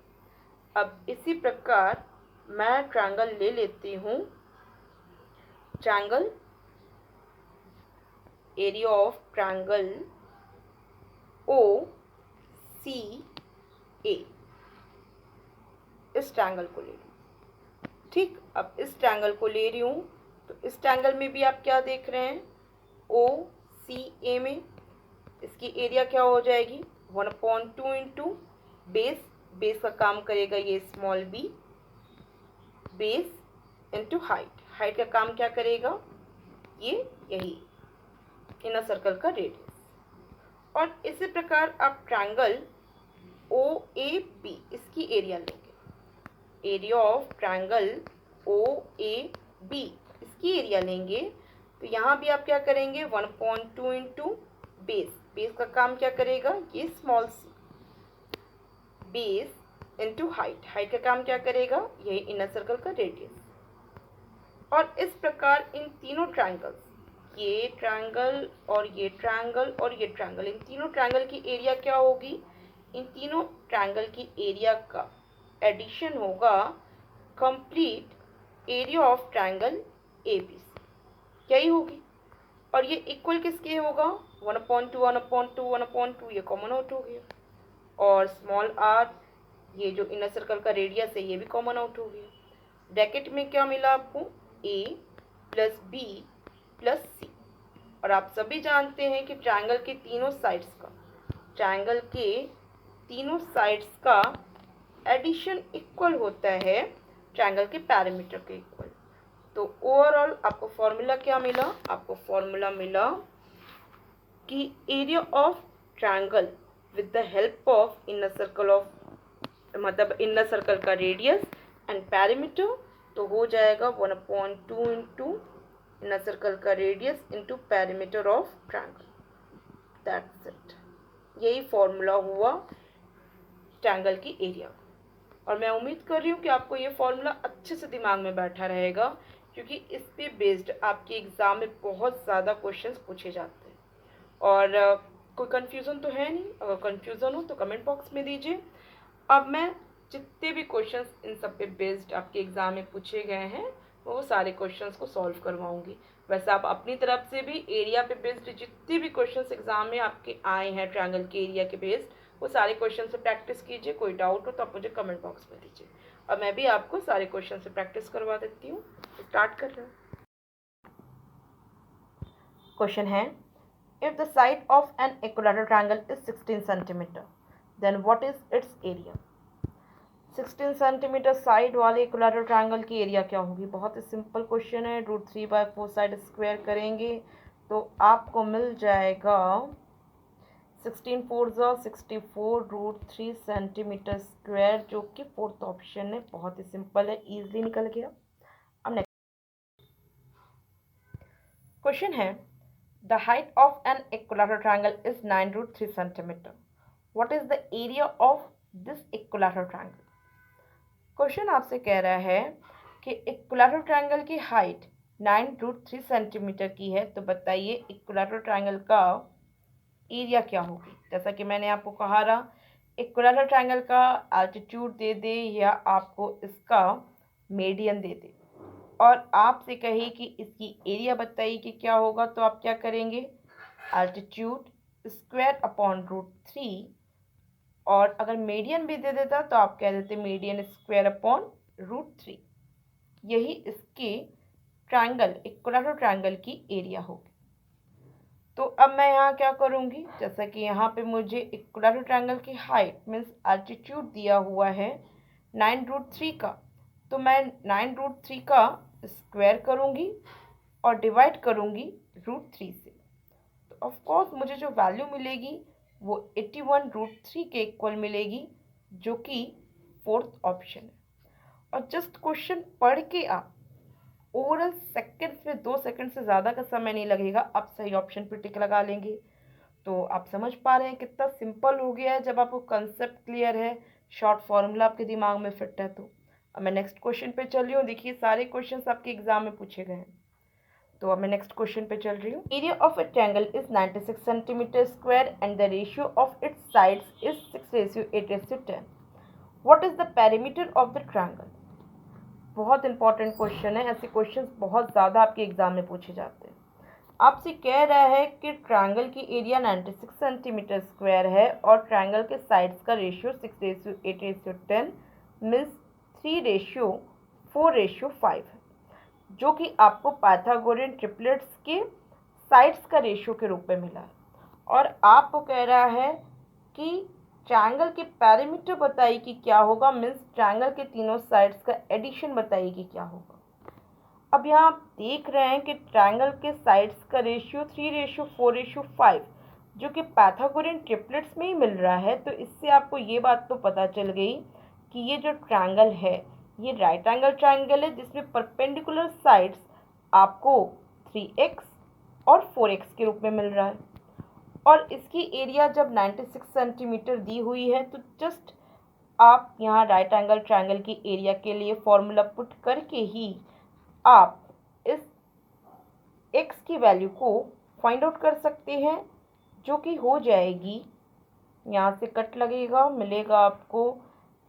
Speaker 1: अब इसी प्रकार मैं ट्रायंगल ले लेती हूँ, triangle area of triangle OCA इस ट्रायंगल को ले लूँ। ठीक, अब इस ट्रायंगल को ले रही हूँ तो इस ट्रायंगल में भी आप क्या देख रहे हैं OCA में इसकी एरिया क्या हो जाएगी 1/2 इंटू बेस, बेस का काम करेगा ये small b, base into height, height का काम क्या करेगा ये यही इनर सर्कल का रेडियस। और इसी प्रकार आप ट्रायंगल OAB इसकी एरिया लेंगे, एरिया ऑफ ट्रायंगल OAB इसकी एरिया लेंगे तो यहाँ भी आप क्या करेंगे 1/2 इंटू बेस, बेस का काम क्या करेगा ये small c, base into height, height का काम क्या करेगा यही इनर सर्कल का रेडियस। और इस प्रकार इन तीनों ट्रायंगल्स, ये ट्रायंगल और ये ट्रायंगल और ये ट्रायंगल, इन तीनों ट्रायंगल की एरिया क्या होगी, इन तीनों ट्रायंगल की एरिया का एडिशन होगा complete area of triangle ABC, क्या ही होगी। और ये इक्वल किसके होगा 1/2 1/2 1/2, ये कॉमन आउट हो गया, और स्मॉल r ये जो इनर सर्कल का रेडियस है ये भी कॉमन आउट हो गया। ब्रैकेट में क्या मिला आपको a plus b plus c। और आप सभी जानते हैं कि ट्रायंगल के तीनों साइड्स का, ट्रायंगल के तीनों साइड्स का एडिशन इक्वल होता है ट्रायंगल के पैरामीटर के इक्वल। तो ओवरऑल आपको फॉर्मूला क्या मिला, आपको फॉर्मूला मिला कि area of triangle with the help of inner circle of, मतलब इनर सर्कल का रेडियस एंड पैरामीटर, तो हो जाएगा 1/2 इंटू इनर सर्कल का radius into parameter of triangle, that's it. यही फॉर्मूला हुआ ट्रायंगल की एरिया। और मैं उम्मीद कर रही हूँ कि आपको ये फॉर्मूला अच्छे से दिमाग में बैठा रहेगा, क्योंकि इस पे बेस्ड आपके एग्ज़ाम में बहुत ज़्यादा क्वेश्चंस पूछे जाते हैं। और कोई कन्फ्यूज़न तो है नहीं, अगर कन्फ्यूज़न हो तो कमेंट बॉक्स में दीजिए। अब मैं जितने भी क्वेश्चंस इन सब पे बेस्ड आपके एग्ज़ाम में पूछे गए हैं वो सारे क्वेश्चंस को सॉल्व करवाऊंगी। वैसे आप अपनी तरफ से भी एरिया पे बेस्ड जितने भी क्वेश्चंस एग्ज़ाम में आपके आए हैं ट्रायंगल के एरिया के बेस्ड, वो सारे क्वेश्चन से प्रैक्टिस कीजिए। कोई डाउट हो तो आप मुझे कमेंट बॉक्स में दीजिए, और मैं भी आपको सारे क्वेश्चन से प्रैक्टिस करवा देती हूँ। स्टार्ट कर रहे हैं। क्वेश्चन है, if the side of an equilateral triangle is 16 centimetre then what is its area. 16 centimetre side वाले इक्विलैटरल ट्रायंगल की एरिया क्या होगी। बहुत ही सिंपल क्वेश्चन है। √3/4 साइड स्क्वायर करेंगे तो आपको मिल जाएगा 16 4 64 √3 सेंटीमीटर स्क्वायर, जो कि फोर्थ ऑप्शन है। बहुत ही सिंपल है, इजीली निकल गया। अब नेक्स्ट क्वेश्चन है, the height of an equilateral triangle is 9 √3 centimetre, what is the area of this equilateral triangle. Question आपसे कह रहा है कि इक्विलैटरल ट्रायंगल की हाइट 9 √3 सेंटीमीटर की है, तो बताइए इक्विलैटरल ट्रायंगल का एरिया क्या होगी। जैसा कि मैंने आपको कहा रहा, इक्विलैटरल ट्रायंगल का एल्टीट्यूड दे दे या आपको इसका मीडियन दे दे और आपसे कहे कि इसकी एरिया बताइए कि क्या होगा, तो आप क्या करेंगे? एल्टीट्यूड स्क्वायर अपॉन √3, और अगर मीडियन भी दे देता तो आप कह देते मीडियन स्क्वायर अपॉन √3। यही इसके ट्रायंगल, इक्विलैटरल ट्रायंगल की एरिया होगी। तो अब मैं यहाँ क्या करूँगी, जैसा कि यहाँ पे मुझे इक्विलैटरल ट्रायंगल की हाइट मीन्स एल्टीट्यूड दिया हुआ है 9√3 का, तो मैं 9√3 का स्क्वायर करूँगी और डिवाइड करूँगी √3 से। तो ऑफ कोर्स मुझे जो वैल्यू मिलेगी वो 81√3 के इक्वल मिलेगी, जो कि फोर्थ ऑप्शन है। और जस्ट क्वेश्चन पढ़ के आप ओवरऑल सेकंड्स में 2 सेकंड से ज़्यादा का समय नहीं लगेगा, आप सही ऑप्शन पे टिक लगा लेंगे। तो आप समझ पा रहे हैं कितना सिंपल हो गया है जब आपको कंसेप्ट क्लियर है, शॉर्ट फॉर्मूला आपके दिमाग में फिट है। तो अब मैं नेक्स्ट क्वेश्चन पे चल रही हूँ। देखिए सारे क्वेश्चंस आपके एग्जाम में पूछे गए हैं। तो अब मैं नेक्स्ट क्वेश्चन पे चल रही हूँ। Area of A triangle is 96 centimetre square and the ratio of its sides is 6:8:10। What is the perimeter of the triangle? बहुत इंपॉर्टेंट क्वेश्चन है, ऐसे क्वेश्चन बहुत ज़्यादा आपके एग्जाम में पूछे जाते हैं। आपसे कह रहा है कि ट्रायंगल की एरिया 96 सेंटीमीटर स्क्वायर है और ट्रायंगल के साइड्स का रेशियो 6:8:10 मीन्स 3:4:5 है, जो कि आपको पाइथागोरियन ट्रिपलेट्स के साइड्स का रेशियो के रूप में मिला है। और आपको कह रहा है कि ट्रायंगल के पेरीमीटर बताइए कि क्या होगा, मीन्स ट्रायंगल के तीनों साइड्स का एडिशन बताइए कि क्या होगा। अब यहाँ आप देख रहे हैं कि ट्रायंगल के साइड्स का रेशियो 3:4:5 जो कि पाइथागोरियन ट्रिपलेट्स में ही मिल रहा है। तो इससे आपको ये बात तो पता चल गई कि ये जो ट्रायंगल है ये राइट एंगल ट्रायंगल है, जिसमें परपेंडिकुलर साइड्स आपको 3x और 4x के रूप में मिल रहा है। और इसकी एरिया जब 96 सेंटीमीटर दी हुई है, तो जस्ट आप यहाँ राइट एंगल ट्रायंगल की एरिया के लिए फॉर्मूला पुट करके ही आप इस x की वैल्यू को फाइंड आउट कर सकते हैं, जो कि हो जाएगी, यहाँ से कट लगेगा, मिलेगा आपको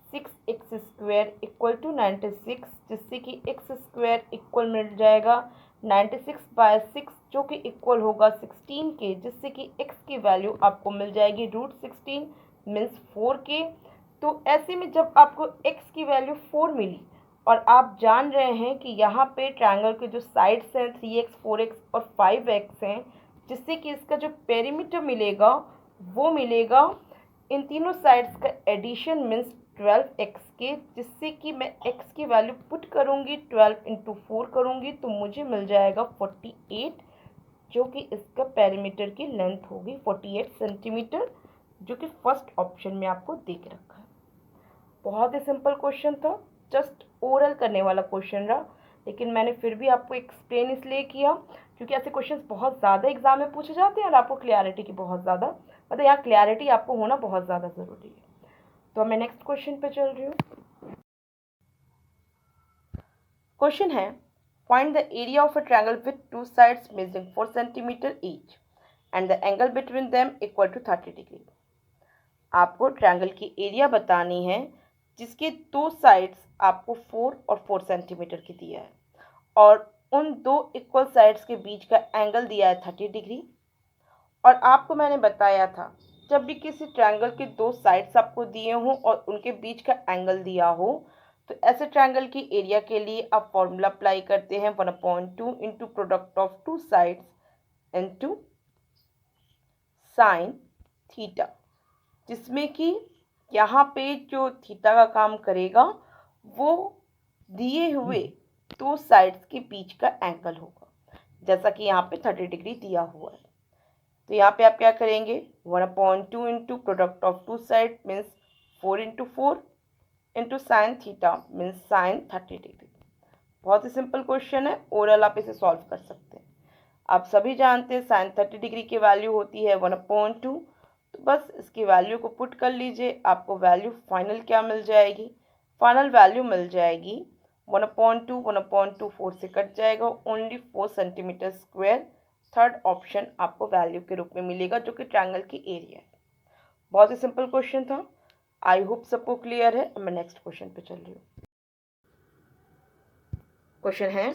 Speaker 1: 6x² इक्वल टू 96, जिससे कि x² इक्वल मिल जाएगा 96/6 जो कि इक्वल होगा 16 के, जिससे कि x की वैल्यू आपको मिल जाएगी √16 मीन्स 4 के। तो ऐसे में जब आपको x की वैल्यू 4 मिली और आप जान रहे हैं कि यहाँ पे ट्रायंगल के जो साइड्स हैं 3x 4x और 5x हैं, जिससे कि इसका जो पेरीमीटर मिलेगा वो मिलेगा इन तीनों साइड्स का एडिशन मीन्स 12x के, जिससे कि मैं x की वैल्यू पुट करूँगी 12 × 4 करूँगी तो मुझे मिल जाएगा 48, जो कि इसका पेरीमीटर की लेंथ होगी 48 सेंटीमीटर, जो कि फर्स्ट ऑप्शन में आपको देख रखा है। बहुत ही सिंपल क्वेश्चन था, जस्ट ओरल करने वाला क्वेश्चन रहा, लेकिन मैंने फिर भी आपको एक्सप्लेन इसलिए किया क्योंकि ऐसे क्वेश्चंस बहुत ज़्यादा एग्जाम में पूछे जाते हैं और आपको क्लैरिटी की बहुत ज़्यादा, मतलब यहाँ क्लैरिटी आपको होना बहुत ज़्यादा ज़रूरी है। तो मैं नेक्स्ट क्वेश्चन पे चल रही हूँ। क्वेश्चन है, find the area of a triangle with 2 sides measuring 4 centimetre each and the angle between them equal to 30 degree. आपको ट्रायंगल की एरिया बतानी है जिसके 2 साइड्स आपको 4 और 4 सेंटीमीटर की दिया है और उन 2 इक्वल साइड्स के बीच का एंगल दिया है 30 डिग्री। और आपको मैंने बताया था जब भी किसी ट्रायंगल के 2 साइड्स आपको दिए हों और उनके बीच का एंगल दिया हो, तो ऐसे ट्रायंगल की एरिया के लिए आप फॉर्मूला अप्लाई करते हैं 1/2 into product of 2 sides into sine theta, जिसमें कि यहाँ पे जो थीटा का काम करेगा वो दिए हुए 2 साइड्स के बीच का एंगल होगा, जैसा कि यहाँ पे 30 डिग्री दिया हुआ है। तो यहाँ पे आप क्या करेंगे 1/2 into product of 2 side means 4 × 4 into sine theta means sign 30 degree. बहुत ही सिंपल क्वेश्चन है, ओरल आप इसे सॉल्व कर सकते हैं। आप सभी जानते हैं साइन 30 डिग्री की वैल्यू होती है 1/2, तो बस इसकी वैल्यू को पुट कर लीजिए, आपको वैल्यू फाइनल क्या मिल जाएगी, फाइनल वैल्यू मिल जाएगी 1/2, 1/2 4 से कट जाएगा, only 4 centimetre square. Third option आपको वैल्यू के रूप में मिलेगा, जो कि ट्रायंगल की एरिया है। बहुत ही सिंपल क्वेश्चन था। आई होप सबको क्लियर है। अब मैं नेक्स्ट क्वेश्चन पे चल रही हूँ। क्वेश्चन है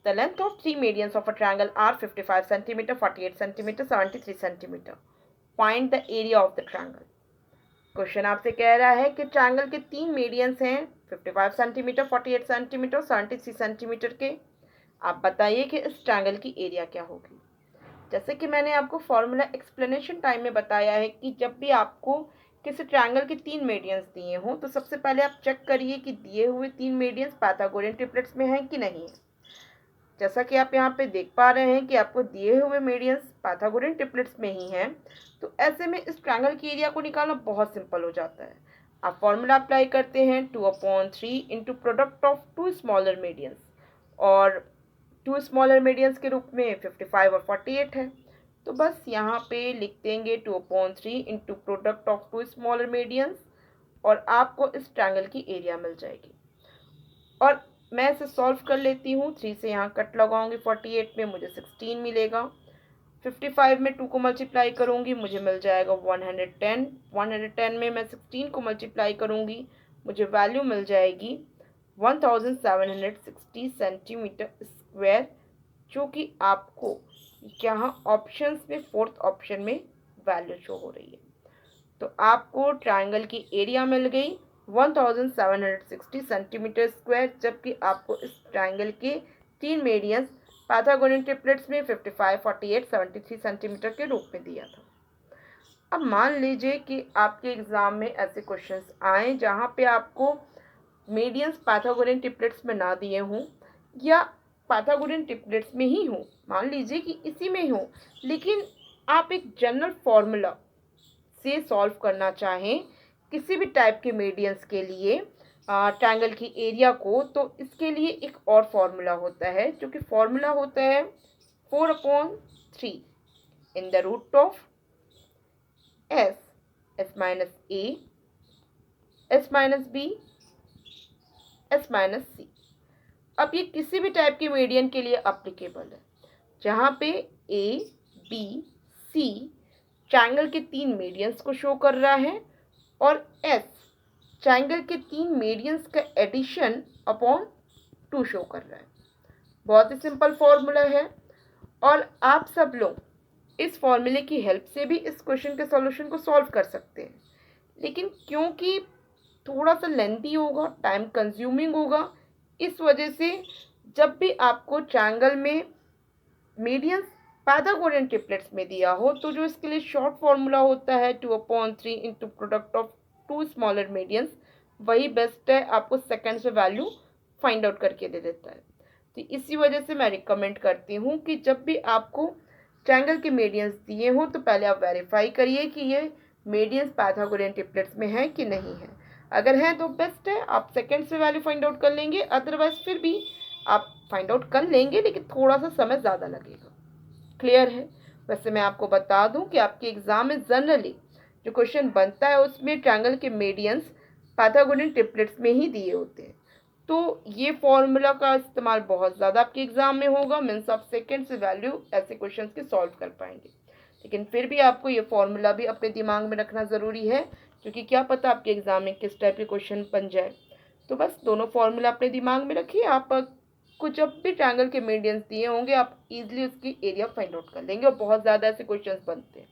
Speaker 1: the length of three medians of a triangle are 55 centimetre, 48 centimetre, 73 centimetre. Find the area of the triangle. Question आपसे कह रहा है कि ट्रायंगल के तीन मीडियंस हैं 55 सेंटीमीटर, 48 सेंटीमीटर, 73 सेंटीमीटर के। आप बताइए कि इस ट्रायंगल की एरिया क्या होगी। जैसे कि मैंने आपको फॉर्मूला एक्सप्लेनेशन टाइम में बताया है कि जब भी आपको किसी ट्रायंगल के तीन मीडियंस दिए हों तो सबसे पहले आप चेक करिए कि दिए हुए तीन मीडियंस पाइथागोरियन ट्रिपलेट्स में हैं कि नहीं है। जैसा कि आप यहाँ पे देख पा रहे हैं कि आपको दिए हुए मीडियंस पाइथागोरियन ट्रिपलेट्स में ही हैं, तो ऐसे में इस ट्रायंगल की एरिया को निकालना बहुत सिंपल हो जाता है। आप फॉर्मूला अप्लाई करते हैं 2/3 into product of two smaller medians, और टू स्मॉलर मीडियंस के रूप में 55 और 48 है। तो बस यहाँ पे लिख देंगे 2/3 into product of two smaller medians, और आपको इस ट्रायंगल की एरिया मिल जाएगी। और मैं इसे सॉल्व कर लेती हूँ। 3 से यहाँ कट लगाऊंगी, 48 में मुझे 16 मिलेगा। 55 में 2 को मल्टीप्लाई करूँगी, मुझे मिल जाएगा 110। 110 में मैं 16 को मल्टीप्लाई करूँगी, मुझे वैल्यू मिल जाएगी 1760 सेंटीमीटर स्क्वायर, जो कि आपको यहाँ ऑप्शंस में फोर्थ ऑप्शन में वैल्यू शो हो रही है। तो आपको ट्रायंगल की एरिया मिल गई 1760 सेंटीमीटर स्क्वायर, जबकि आपको इस ट्रायंगल के तीन मीडियंस पाइथागोरियन ट्रिपलेट्स में 55, 48, 73 सेंटीमीटर के रूप में दिया था। अब मान लीजिए कि आपके एग्जाम में ऐसे क्वेश्चंस आए जहाँ पे आपको मीडियंस पाइथागोरियन ट्रिपलेट्स में ना दिए हों, या पाइथागोरियन ट्रिपलेट्स में ही हो, मान लीजिए कि इसी में हो, लेकिन आप एक जनरल फॉर्मूला से सॉल्व करना चाहें किसी भी टाइप के मीडियंस के लिए ट्रायंगल की एरिया को, तो इसके लिए एक और फॉर्मूला होता है, जो कि फॉर्मूला होता है 4/3 in the root of s minus a, s minus b, s minus c। अब ये किसी भी टाइप के मीडियन के लिए अप्लीकेबल है, जहाँ पे a, b, c ट्रायंगल के तीन मीडियंस को शो कर रहा है, और s ट्रायंगल के तीन मीडियंस का एडिशन अपॉन 2 शो कर रहा है। बहुत ही सिंपल फॉर्मूला है, और आप सब लोग इस फॉर्मूले की हेल्प से भी इस क्वेश्चन के सॉल्यूशन को सॉल्व कर सकते हैं। लेकिन क्योंकि थोड़ा सा लेंथी होगा, टाइम कंज्यूमिंग होगा, इस वजह से जब भी आपको ट्रायंगल में मीडियंस पाइथागोरियन ट्रिपलेट्स में दिया हो, तो जो इसके लिए शॉर्ट फॉर्मूला होता है 2/3 into product of two smaller medians, वही बेस्ट है, आपको सेकंड से वैल्यू फाइंड आउट करके दे देता है। तो इसी वजह से मैं रिकमेंड करती हूँ कि जब भी आपको ट्रायंगल के मीडियंस दिए हों, तो पहले आप वेरीफाई करिए कि ये मीडियंस पाइथागोरियन ट्रिपलेट्स में है कि नहीं है। अगर है तो बेस्ट है, आप सेकंड से वैल्यू फाइंड आउट कर लेंगे, अदरवाइज फिर भी आप फाइंड आउट कर लेंगे, लेकिन थोड़ा सा समय ज़्यादा लगेगा। क्लियर है। वैसे मैं आपको बता दूं कि आपके एग्जाम में जनरली जो क्वेश्चन बनता है उसमें ट्रायंगल के मीडियंस पाइथागोरियन ट्रिपलेट्स में ही दिए होते हैं, तो ये फॉर्मूला का इस्तेमाल बहुत ज़्यादा आपके एग्जाम में होगा, मीन्स आप सेकेंड से वैल्यू ऐसे क्वेश्चन के सॉल्व कर पाएंगे। लेकिन फिर भी आपको ये फॉर्मूला भी अपने दिमाग में रखना ज़रूरी है, क्योंकि क्या पता आपके एग्जाम में किस टाइप के क्वेश्चन बन जाए। तो बस दोनों फॉर्मूला अपने दिमाग में रखिए, आप कुछ जब भी ट्रायंगल के मीडियंस दिए होंगे आप इजीली उसकी एरिया फाइंड आउट कर लेंगे, और बहुत ज़्यादा ऐसे क्वेश्चंस बनते हैं।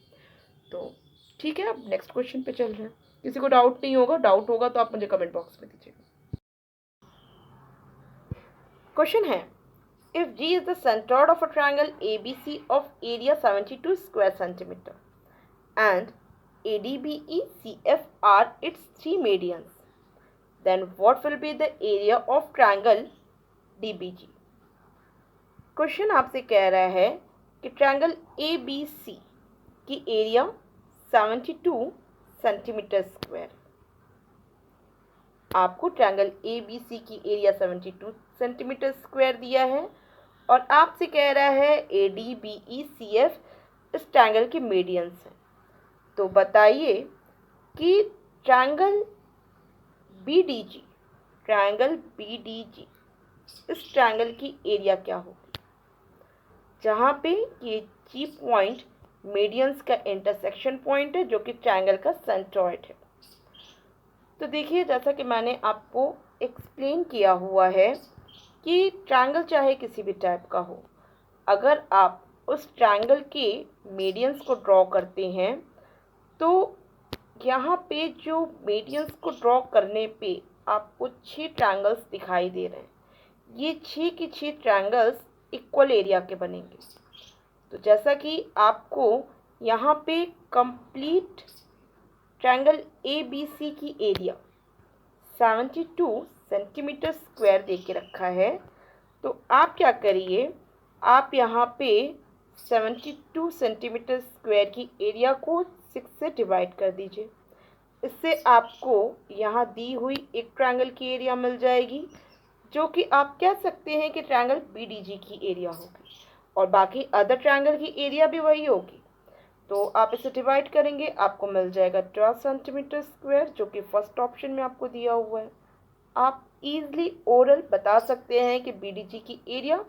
Speaker 1: तो ठीक है, अब नेक्स्ट क्वेश्चन पे चल रहे हैं। किसी को डाउट नहीं होगा, डाउट होगा तो आप मुझे कमेंट बॉक्स में दीजिएगा। क्वेश्चन है if G is the center of a triangle ABC of area 72 square centimeter and ADBE CF are its three medians, then what will be the area of triangle DBG? Question आपसे कह रहा है कि triangle ABC की area 72 centimetre square. आपको triangle ABC की area 72 centimetre square दिया है, और आपसे कह रहा है ADBE CF इस ट्रायंगल के मीडियंस हैं। तो बताइए कि ट्रायंगल BDG इस ट्रायंगल की एरिया क्या होगी, जहाँ पे ये G पॉइंट मीडियंस का इंटरसेक्शन पॉइंट है, जो कि ट्रायंगल का सेंट्रॉइड है। तो देखिए, जैसा कि मैंने आपको एक्सप्लेन किया हुआ है कि ट्रायंगल चाहे किसी भी टाइप का हो, अगर आप उस ट्रायंगल के मीडियंस को ड्रॉ करते हैं तो यहाँ पे जो मीडियंस को ड्रॉ करने पे आपको 6 ट्रायंगल्स दिखाई दे रहे हैं। ये 6 के 6 ट्रायंगल्स इक्वल एरिया के बनेंगे। तो जैसा कि आपको यहाँ पे complete triangle A B C की एरिया 72 सेंटीमीटर स्क्वायर दे के रखा है, तो आप क्या करिए, आप यहाँ पे 72 सेंटीमीटर स्क्वायर की एरिया को 6 से डिवाइड कर दीजिए। इससे आपको यहाँ दी हुई एक ट्रायंगल की एरिया मिल जाएगी, जो कि आप कह सकते हैं कि ट्रायंगल BDG की एरिया होगी, और बाकी अदर ट्रायंगल की एरिया भी वही होगी। तो आप इसे डिवाइड करेंगे, आपको मिल जाएगा 12 सेंटीमीटर स्क्वायर, जो कि फर्स्ट ऑप्शन में आपको दिया हुआ है। आप इजली ओरल बता सकते हैं कि BDG की एरिया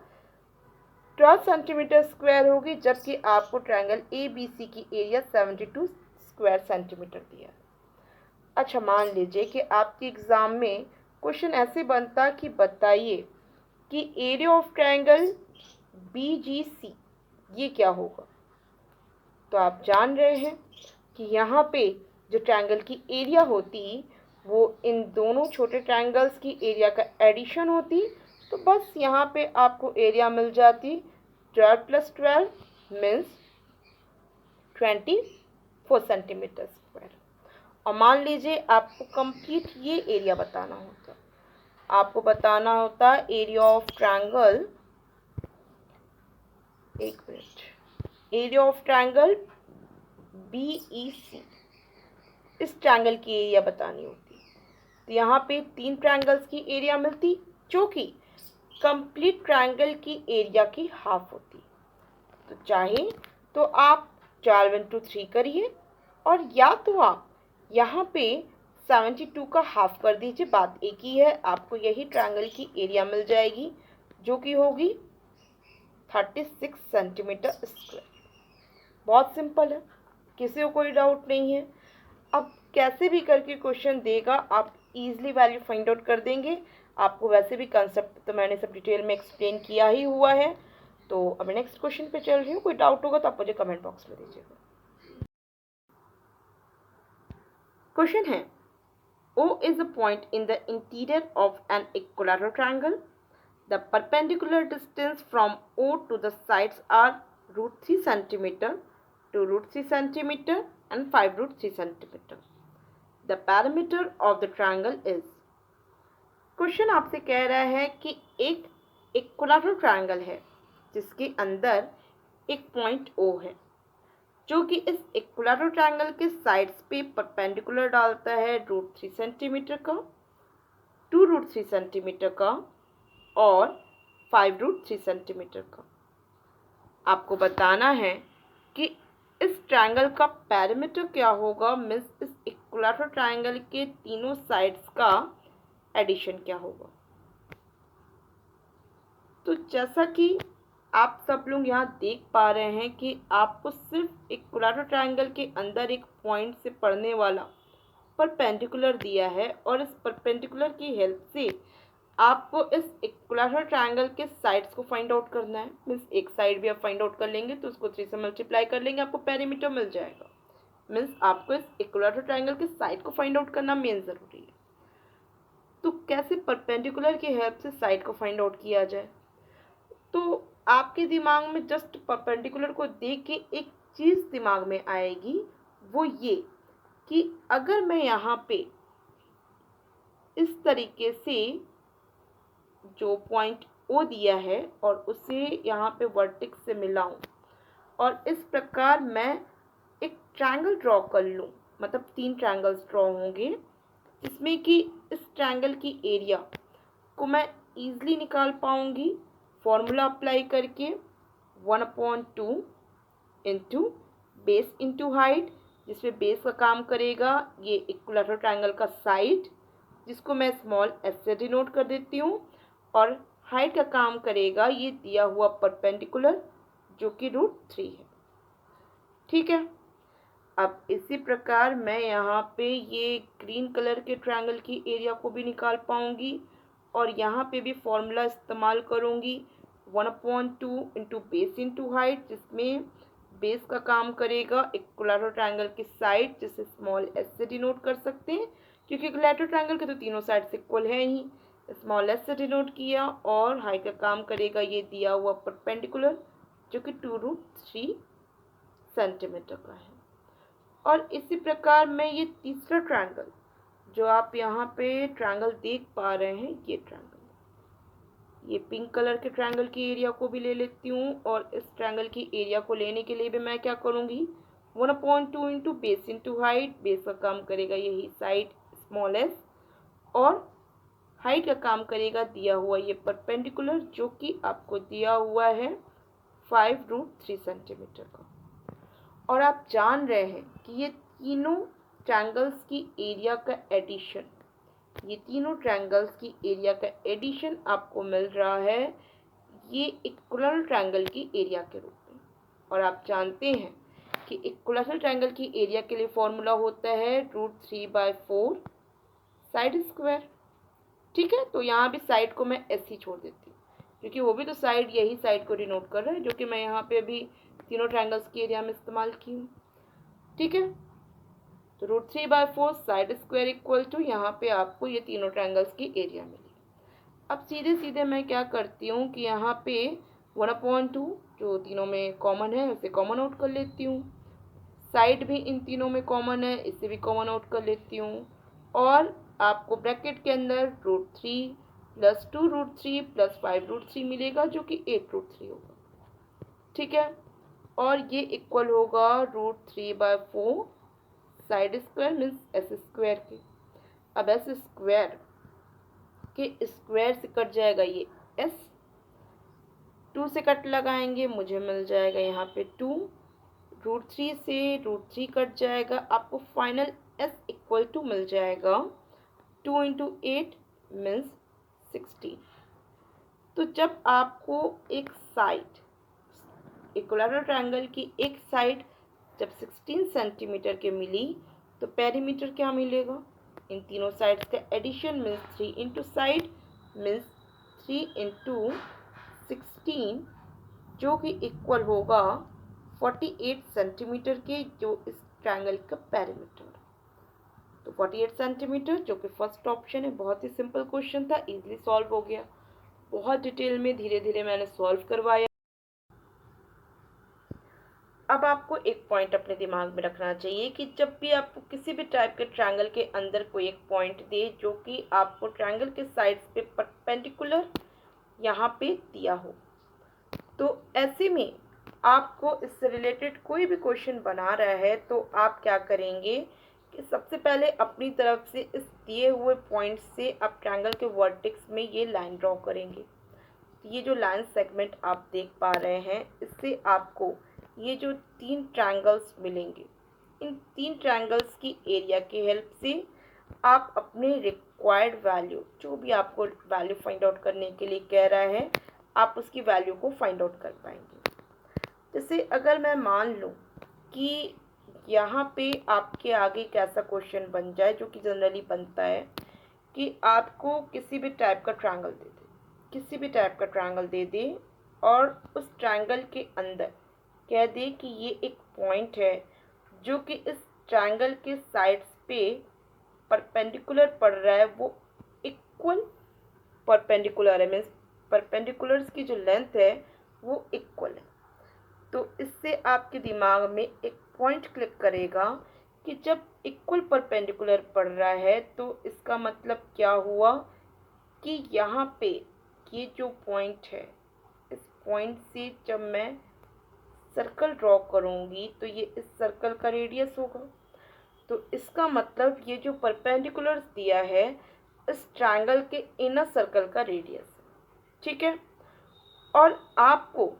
Speaker 1: 12 सेंटीमीटर स्क्वायर होगी, जबकि आपको ट्रायंगल ABC की एरिया 72 स्क्वायर सेंटीमीटर दिया है। अच्छा, मान लीजिए कि आपके एग्ज़ाम में क्वेश्चन ऐसे बनता कि बताइए कि एरिया ऑफ ट्रायंगल BGC ये क्या होगा। तो आप जान रहे हैं कि यहाँ पे जो ट्रायंगल की एरिया होती वो इन दोनों छोटे ट्रायंगल्स की एरिया का एडिशन होती। तो बस यहाँ पे आपको एरिया मिल जाती 12 + 12 मीन्स 24 सेंटीमीटर स्क्वायर। और मान लीजिए आपको कंप्लीट ये एरिया बताना होता, आपको बताना होता एरिया ऑफ ट्रायंगल, एक minute, area of triangle BEC, इस ट्रायंगल की एरिया बतानी होती। तो यहाँ पे 3 ट्रायंगल्स की एरिया मिलती, जो कि कंप्लीट ट्रायंगल की एरिया की हाफ होती। तो चाहे तो आप 12 × 3 करिए, और या तो आप यहाँ पे 72 का हाफ कर दीजिए, बात एक ही है, आपको यही ट्रायंगल की एरिया मिल जाएगी, जो कि होगी 36 सेंटीमीटर स्क्वायर। बहुत सिंपल है, किसी को कोई डाउट नहीं है। अब कैसे भी करके क्वेश्चन देगा, आप इजीली वैल्यू फाइंड आउट कर देंगे। आपको वैसे भी कंसेप्ट तो मैंने सब डिटेल में एक्सप्लेन किया ही हुआ है। तो अब नेक्स्ट क्वेश्चन पे चल रही हूँ, कोई डाउट होगा तो आप मुझे कमेंट बॉक्स में दीजिएगा। क्वेश्चन है, O is a point in the interior of an equilateral triangle. The perpendicular distance from O to the sides are √3 centimeter, 2√3 centimeter and 5√3 centimeter. The perimeter of the triangle is. Question आपसे कह रहा है कि एक equilateral triangle है जिसके अंदर एक पॉइंट O है, जो कि इस इक्विलैटरल ट्रायंगल के साइड्स पे परपेंडिकुलर डालता है √3 सेंटीमीटर का, 2√3 सेंटीमीटर का और 5√3 सेंटीमीटर का। आपको बताना है कि इस ट्रायंगल का पेरीमीटर क्या होगा, मीन्स इस इक्विलैटरल ट्रायंगल के तीनों साइड्स का एडिशन क्या होगा। तो जैसा कि आप सब लोग यहाँ देख पा रहे हैं कि आपको सिर्फ इक्विलैटरल ट्रायंगल के अंदर एक पॉइंट से पड़ने वाला परपेंडिकुलर दिया है, और इस परपेंडिकुलर की हेल्प से आपको इस इक्विलैटरल ट्रायंगल के साइड्स को फाइंड आउट करना है। मीन्स एक साइड भी आप फाइंड आउट कर लेंगे तो उसको 3 से मल्टीप्लाई कर लेंगे, आपको पेरीमीटर मिल जाएगा। मीन्स आपको इस इक्विलैटरल ट्रायंगल के साइड को फाइंड आउट करना मेन ज़रूरी है। तो कैसे परपेंडिकुलर की हेल्प से साइड को फाइंड आउट किया जाए, तो आपके दिमाग में जस्ट परपेंडिकुलर को देख के एक चीज़ दिमाग में आएगी, वो ये कि अगर मैं यहाँ पे इस तरीके से जो पॉइंट O दिया है और उसे यहाँ पे वर्टेक्स से मिलाऊं और इस प्रकार मैं एक ट्रायंगल ड्रॉ कर लूँ, मतलब 3 ट्रायंगल्स ड्रॉ होंगे, जिसमें कि इस ट्रायंगल की एरिया को मैं ईजिली निकाल पाऊँगी फॉर्मूला अप्लाई करके 1/2 इंटू बेस इंटू हाइट, जिसमें बेस का काम करेगा ये इक्विलैटरल ट्रायंगल का साइड, जिसको मैं स्मॉल s से डिनोट कर देती हूँ, और हाइट का काम करेगा ये दिया हुआ परपेंडिकुलर, जो कि √3 है। ठीक है, अब इसी प्रकार मैं यहाँ पे ये ग्रीन कलर के ट्रायंगल की एरिया को भी निकाल पाऊँगी और यहाँ पे भी फॉर्मूला इस्तेमाल करूँगी 1/2 इंटू बेस इंटू हाइट, जिसमें बेस का काम करेगा इक्विलैटरल ट्रायंगल की साइड, जिसे स्मॉल एस से डिनोट कर सकते हैं क्योंकि इक्विलैटरल ट्रायंगल के तो तीनों साइड्स इक्वल है ही। स्मॉल एस से डिनोट किया और हाइट का काम करेगा ये दिया हुआ परपेंडिकुलर, जो कि 2√3 सेंटीमीटर का है। और इसी प्रकार मैं ये तीसरा ट्रायंगल जो आप यहाँ पे ट्रायंगल देख पा रहे हैं, ये ट्रायंगल, ये पिंक कलर के ट्रायंगल की एरिया को भी ले लेती हूँ और इस ट्रायंगल की एरिया को लेने के लिए भी मैं क्या करूँगी 1/2 into base into height, base का काम करेगा यही साइड स्मॉल एस और हाइट का काम करेगा दिया हुआ ये परपेंडिकुलर, जो कि आपको दिया हुआ है 5√3 सेंटीमीटर का। और आप जान रहे हैं कि ये तीनों ट्रायंगल्स की एरिया का एडिशन, ये तीनों ट्रायंगल्स की एरिया का एडिशन आपको मिल रहा है ये इक्विलैटरल ट्रायंगल की एरिया के रूप में। और आप जानते हैं कि इक्विलैटरल ट्रायंगल की एरिया के लिए फॉर्मूला होता है √3/4 साइड स्क्वायर। ठीक है, तो यहाँ भी साइड को मैं ऐसे ही छोड़ देती हूँ क्योंकि वो भी तो साइड यही साइड को डिनोट कर रहा है, जो कि मैं यहाँ पे अभी तीनों ट्रायंगल्स की एरिया में इस्तेमाल की हूँ। ठीक है, तो √3/4 साइड स्क्वायर इक्वल टू यहाँ पे आपको ये तीनों ट्रायंगल्स की एरिया मिली। अब सीधे सीधे मैं क्या करती हूँ कि यहाँ पे 1/2 जो तीनों में कॉमन है उसे कॉमन आउट कर लेती हूँ, साइड भी इन तीनों में कॉमन है इसे भी कॉमन आउट कर लेती हूँ और आपको ब्रैकेट के अंदर √3 + 2√3 + 5√3 मिलेगा, जो कि 8√3 होगा। ठीक है, और ये इक्वल होगा √3/4 side square means S square के। अब एस स्क्वायर के स्क्वायर से कट जाएगा ये एस, 2 से कट लगाएंगे मुझे मिल जाएगा यहाँ पे 2, √3 से √3 कट जाएगा, आपको फाइनल एस इक्वल टू मिल जाएगा 2 इंटू 8 मीन्स 16। तो जब आपको एक साइड इक्विलैटरल ट्रायंगल की एक साइड जब 16 सेंटीमीटर के मिली तो पेरीमीटर क्या मिलेगा, इन तीनों साइड्स का addition means 3 into side means 3 into 16, जो कि इक्वल होगा 48 सेंटीमीटर के, जो इस ट्रायंगल का पेरीमीटर। तो 48 सेंटीमीटर जो कि फर्स्ट ऑप्शन है। बहुत ही सिंपल क्वेश्चन था, इजीली सॉल्व हो गया। बहुत डिटेल में धीरे धीरे मैंने सॉल्व करवाया। अब आपको एक पॉइंट अपने दिमाग में रखना चाहिए कि जब भी आपको किसी भी टाइप के ट्रायंगल के अंदर कोई एक पॉइंट दे जो कि आपको ट्रायंगल के साइड्स पे परपेंडिकुलर यहाँ पे दिया हो, तो ऐसे में आपको इससे रिलेटेड कोई भी क्वेश्चन बना रहा है तो आप क्या करेंगे कि सबसे पहले अपनी तरफ से इस दिए हुए पॉइंट से आप ट्रायंगल के वर्टेक्स में ये लाइन ड्रॉ करेंगे। तो ये जो लाइन सेगमेंट आप देख पा रहे हैं, इससे आपको ये जो 3 ट्रायंगल्स मिलेंगे, इन 3 ट्रायंगल्स की एरिया की हेल्प से आप अपने रिक्वायर्ड वैल्यू, जो भी आपको वैल्यू फाइंड आउट करने के लिए कह रहा है, आप उसकी वैल्यू को फाइंड आउट कर पाएंगे। जैसे अगर मैं मान लूँ कि यहाँ पे आपके आगे कैसा क्वेश्चन बन जाए, जो कि जनरली बनता है कि आपको किसी भी टाइप का ट्रायंगल दे दे, किसी भी टाइप का ट्रायंगल दे दे और उस ट्रायंगल के अंदर कह दे कि ये एक पॉइंट है जो कि इस ट्रायंगल के साइड्स पे परपेंडिकुलर पड़ रहा है, वो इक्वल परपेंडिकुलर है, मीन्स परपेंडिकुलर्स की जो लेंथ है वो इक्वल है। तो इससे आपके दिमाग में एक पॉइंट क्लिक करेगा कि जब इक्वल परपेंडिकुलर पड़ रहा है तो इसका मतलब क्या हुआ कि यहाँ पे ये जो पॉइंट है, इस पॉइंट से जब मैं सर्कल ड्रॉ करूँगी तो ये इस सर्कल का रेडियस होगा। तो इसका मतलब ये जो परपेंडिकुलर दिया है इस ट्रायंगल के इनर सर्कल का रेडियस है। ठीक है, और आपको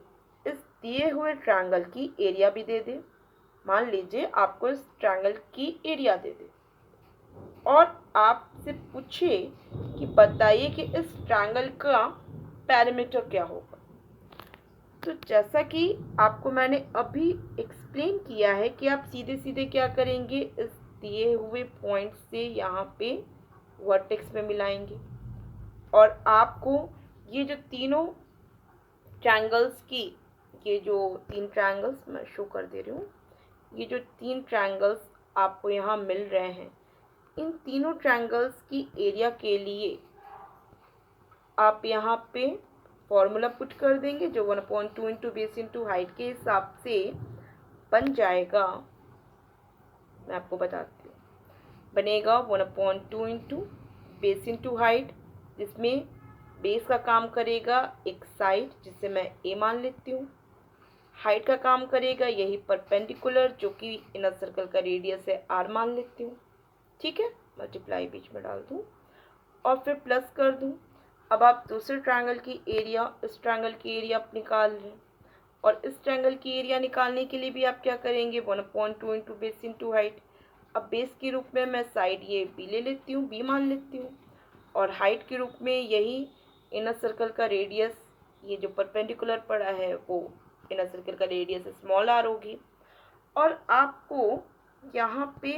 Speaker 1: इस दिए हुए ट्रायंगल की एरिया भी दे दे, मान लीजिए आपको इस ट्रायंगल की एरिया दे दे और आपसे पूछे कि बताइए कि इस ट्रायंगल का पेरीमीटर क्या होगा, तो जैसा कि आपको मैंने अभी एक्सप्लेन किया है कि आप सीधे सीधे क्या करेंगे, इस दिए हुए पॉइंट से यहाँ पे वर्टेक्स में मिलाएंगे और आपको ये जो तीनों ट्रायंगल्स की, ये जो तीन ट्रायंगल्स मैं शो कर दे रही हूँ, ये जो तीन ट्रायंगल्स आपको यहाँ मिल रहे हैं, इन तीनों ट्रायंगल्स की एरिया के लिए आप यहाँ पे फॉर्मूला पुट कर देंगे जो 1/2 इंटू बेस इंटू हाइट के हिसाब से बन जाएगा। मैं आपको बताती हूँ, बनेगा 1/2 इंटू बेस इंटू हाइट, जिसमें बेस का काम करेगा एक साइड जिसे मैं ए मान लेती हूँ, हाइट का काम करेगा यही परपेंडिकुलर जो कि इनर सर्कल का रेडियस है आर मान लेती हूँ। ठीक है, मल्टीप्लाई बीच में डाल दूँ और फिर प्लस कर दूँ। अब आप दूसरे ट्रायंगल की एरिया, इस ट्रायंगल की एरिया आप निकाल लें और इस ट्रायंगल की एरिया निकालने के लिए भी आप क्या करेंगे, 1/2 इंटू बेस इंटू हाइट। अब बेस के रूप में मैं साइड ये बी ले लेती हूँ, बी मान लेती हूँ, और हाइट के रूप में यही इनर सर्कल का रेडियस, ये जो परपेंडिकुलर पड़ा है वो इनर सर्कल का रेडियस स्मॉल आर होगी। और आपको यहाँ पे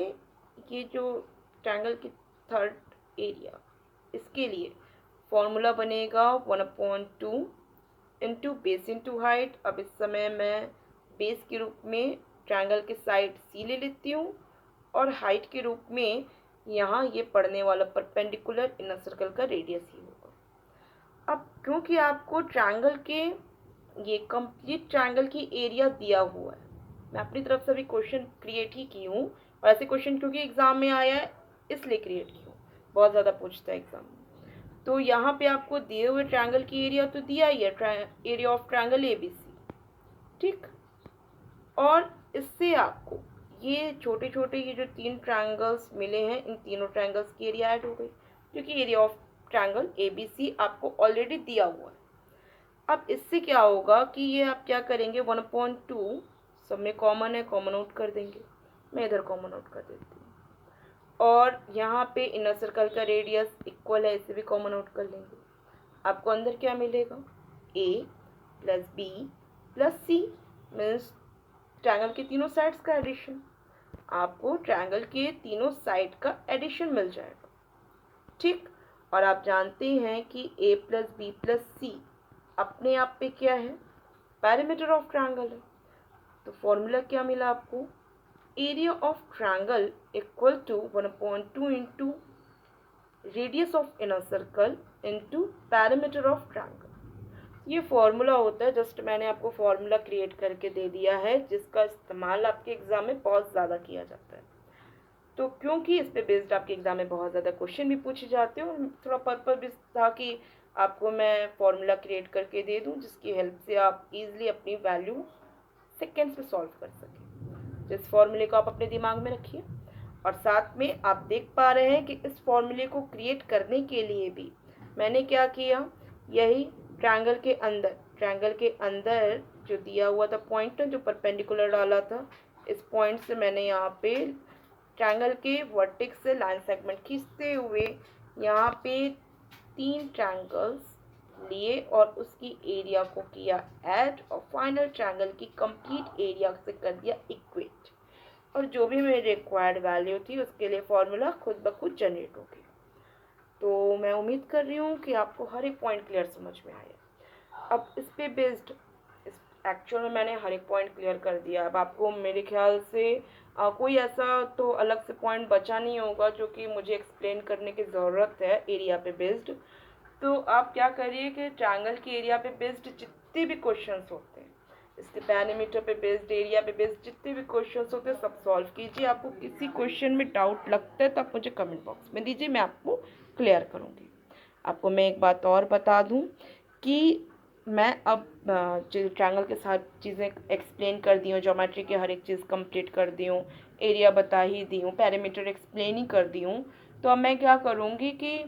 Speaker 1: ये जो ट्रायंगल की थर्ड एरिया, इसके लिए फॉर्मूला बनेगा 1/2 इंटू बेस इंटू हाइट। अब इस समय मैं बेस के रूप में ट्रायंगल के साइड सी ले लेती हूँ और हाइट के रूप में यहाँ ये पड़ने वाला परपेंडिकुलर इनर सर्कल का रेडियस ही होगा। अब क्योंकि आपको ट्रायंगल के, ये कंप्लीट ट्रायंगल की एरिया दिया हुआ है, मैं अपनी तरफ से भी क्वेश्चन क्रिएट ही की हूँ, और ऐसे क्वेश्चन क्योंकि एग्जाम में आया है इसलिए क्रिएट की हूँ, बहुत ज़्यादा पूछता है एग्जाम में। तो यहाँ पे आपको दिए हुए ट्रायंगल की एरिया तो दिया ही है, एरिया ऑफ ट्रायंगल ABC, ठीक। और इससे आपको ये छोटे छोटे ये जो तीन ट्रायंगल्स मिले हैं, इन तीनों ट्रायंगल्स की एरिया ऐड हो गई, क्योंकि एरिया ऑफ ट्रायंगल ABC आपको ऑलरेडी दिया हुआ है। अब इससे क्या होगा कि ये आप क्या करेंगे, 1/2 सब में कॉमन है, कॉमन आउट कर देंगे, मैं इधर कॉमन आउट कर देती हूँ, और यहाँ पे इनर सर्कल का रेडियस इक्वल है, इसे भी कॉमन आउट कर लेंगे। आपको अंदर क्या मिलेगा, A plus B plus C means triangle के तीनों साइड्स का एडिशन। आपको ट्रायंगल के तीनों साइड का एडिशन मिल जाएगा, ठीक। और आप जानते हैं कि A plus B plus C अपने आप पे क्या है, पैरामीटर ऑफ ट्रायंगल है। तो फॉर्मूला क्या मिला आपको, area of triangle equal to 1/2 into radius of inner circle into parameter of triangle. ये फॉर्मूला होता है, जस्ट मैंने आपको फॉर्मूला क्रिएट करके दे दिया है, जिसका इस्तेमाल आपके एग्जाम में बहुत ज़्यादा किया जाता है। तो क्योंकि इस पे बेस्ड आपके एग्जाम में बहुत ज़्यादा क्वेश्चन भी पूछे जाते हैं, और थोड़ा पर्पस भी था कि आपको मैं फॉर्मूला क्रिएट करके दे दूं, जिसकी हेल्प से आप इजीली अपनी वैल्यू सेकेंड्स में सॉल्व कर सकें। जिस फॉर्मूले को आप अपने दिमाग में रखिए, और साथ में आप देख पा रहे हैं कि इस फॉर्मूले को क्रिएट करने के लिए भी मैंने क्या किया, यही ट्रायंगल के अंदर जो दिया हुआ था पॉइंट, जो परपेंडिकुलर डाला था, इस पॉइंट से मैंने यहाँ पे ट्रायंगल के वर्टेक्स से लाइन सेगमेंट खींचते हुए यहाँ पे तीन ट्रायंगल्स लिए और उसकी एरिया को किया ऐड, और फाइनल ट्रायंगल की कंप्लीट एरिया से कर दिया इक्वेट, और जो भी मेरी रिक्वायर्ड वैल्यू थी उसके लिए फॉर्मूला खुद ब खुद जनरेट हो गया। तो मैं उम्मीद कर रही हूँ कि आपको हर एक पॉइंट क्लियर समझ में आया। अब इस पे बेस्ड, इस एक्चुअल में मैंने हर एक पॉइंट क्लियर कर दिया। अब आपको मेरे ख्याल से कोई ऐसा तो अलग से पॉइंट बचा नहीं होगा जो कि मुझे एक्सप्लेन करने की ज़रूरत है एरिया पे बेस्ड। तो आप क्या करिए कि ट्रायंगल के एरिया पे बेस्ड जितने भी क्वेश्चंस होते हैं, इसके पैरामीटर पे बेस्ड, एरिया पे बेस्ड जितने भी क्वेश्चंस होते हैं सब सॉल्व कीजिए। आपको किसी क्वेश्चन में डाउट लगता है तो आप मुझे कमेंट बॉक्स में दीजिए, मैं आपको क्लियर करूँगी। आपको मैं एक बात और बता दूँ कि मैं अब जो ट्रायंगल के साथ चीज़ें एक्सप्लेन कर दी हूँ, ज्योमेट्री की हर एक चीज़ कंप्लीट कर दी हूँ, एरिया बता ही दी हूँ, पैरामीटर एक्सप्लेन ही कर दी हूँ। तो अब मैं क्या करूँगी कि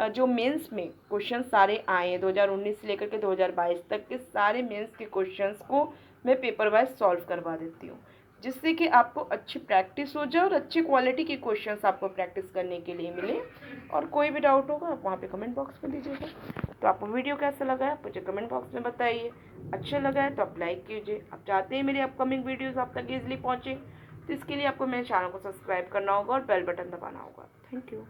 Speaker 1: जो मेंस में क्वेश्चन सारे आए 2019 से लेकर के 2022 तक के सारे मेंस के क्वेश्चंस को मैं पेपर वाइज सॉल्व करवा देती हूँ, जिससे कि आपको अच्छी प्रैक्टिस हो जाए और अच्छी क्वालिटी के क्वेश्चंस आपको प्रैक्टिस करने के लिए मिले। और कोई भी डाउट होगा आप वहाँ पे कमेंट बॉक्स में दीजिएगा। तो आपको वीडियो कैसा लगा है मुझे कमेंट बॉक्स में बताइए। अच्छा लगा है तो आप लाइक कीजिए। आप चाहते हैं मेरी अपकमिंग वीडियोज़ आप तक ईजिली पहुँचे तो इसके लिए आपको मेरे चैनल को सब्सक्राइब करना होगा और बेल बटन दबाना होगा। Thank you.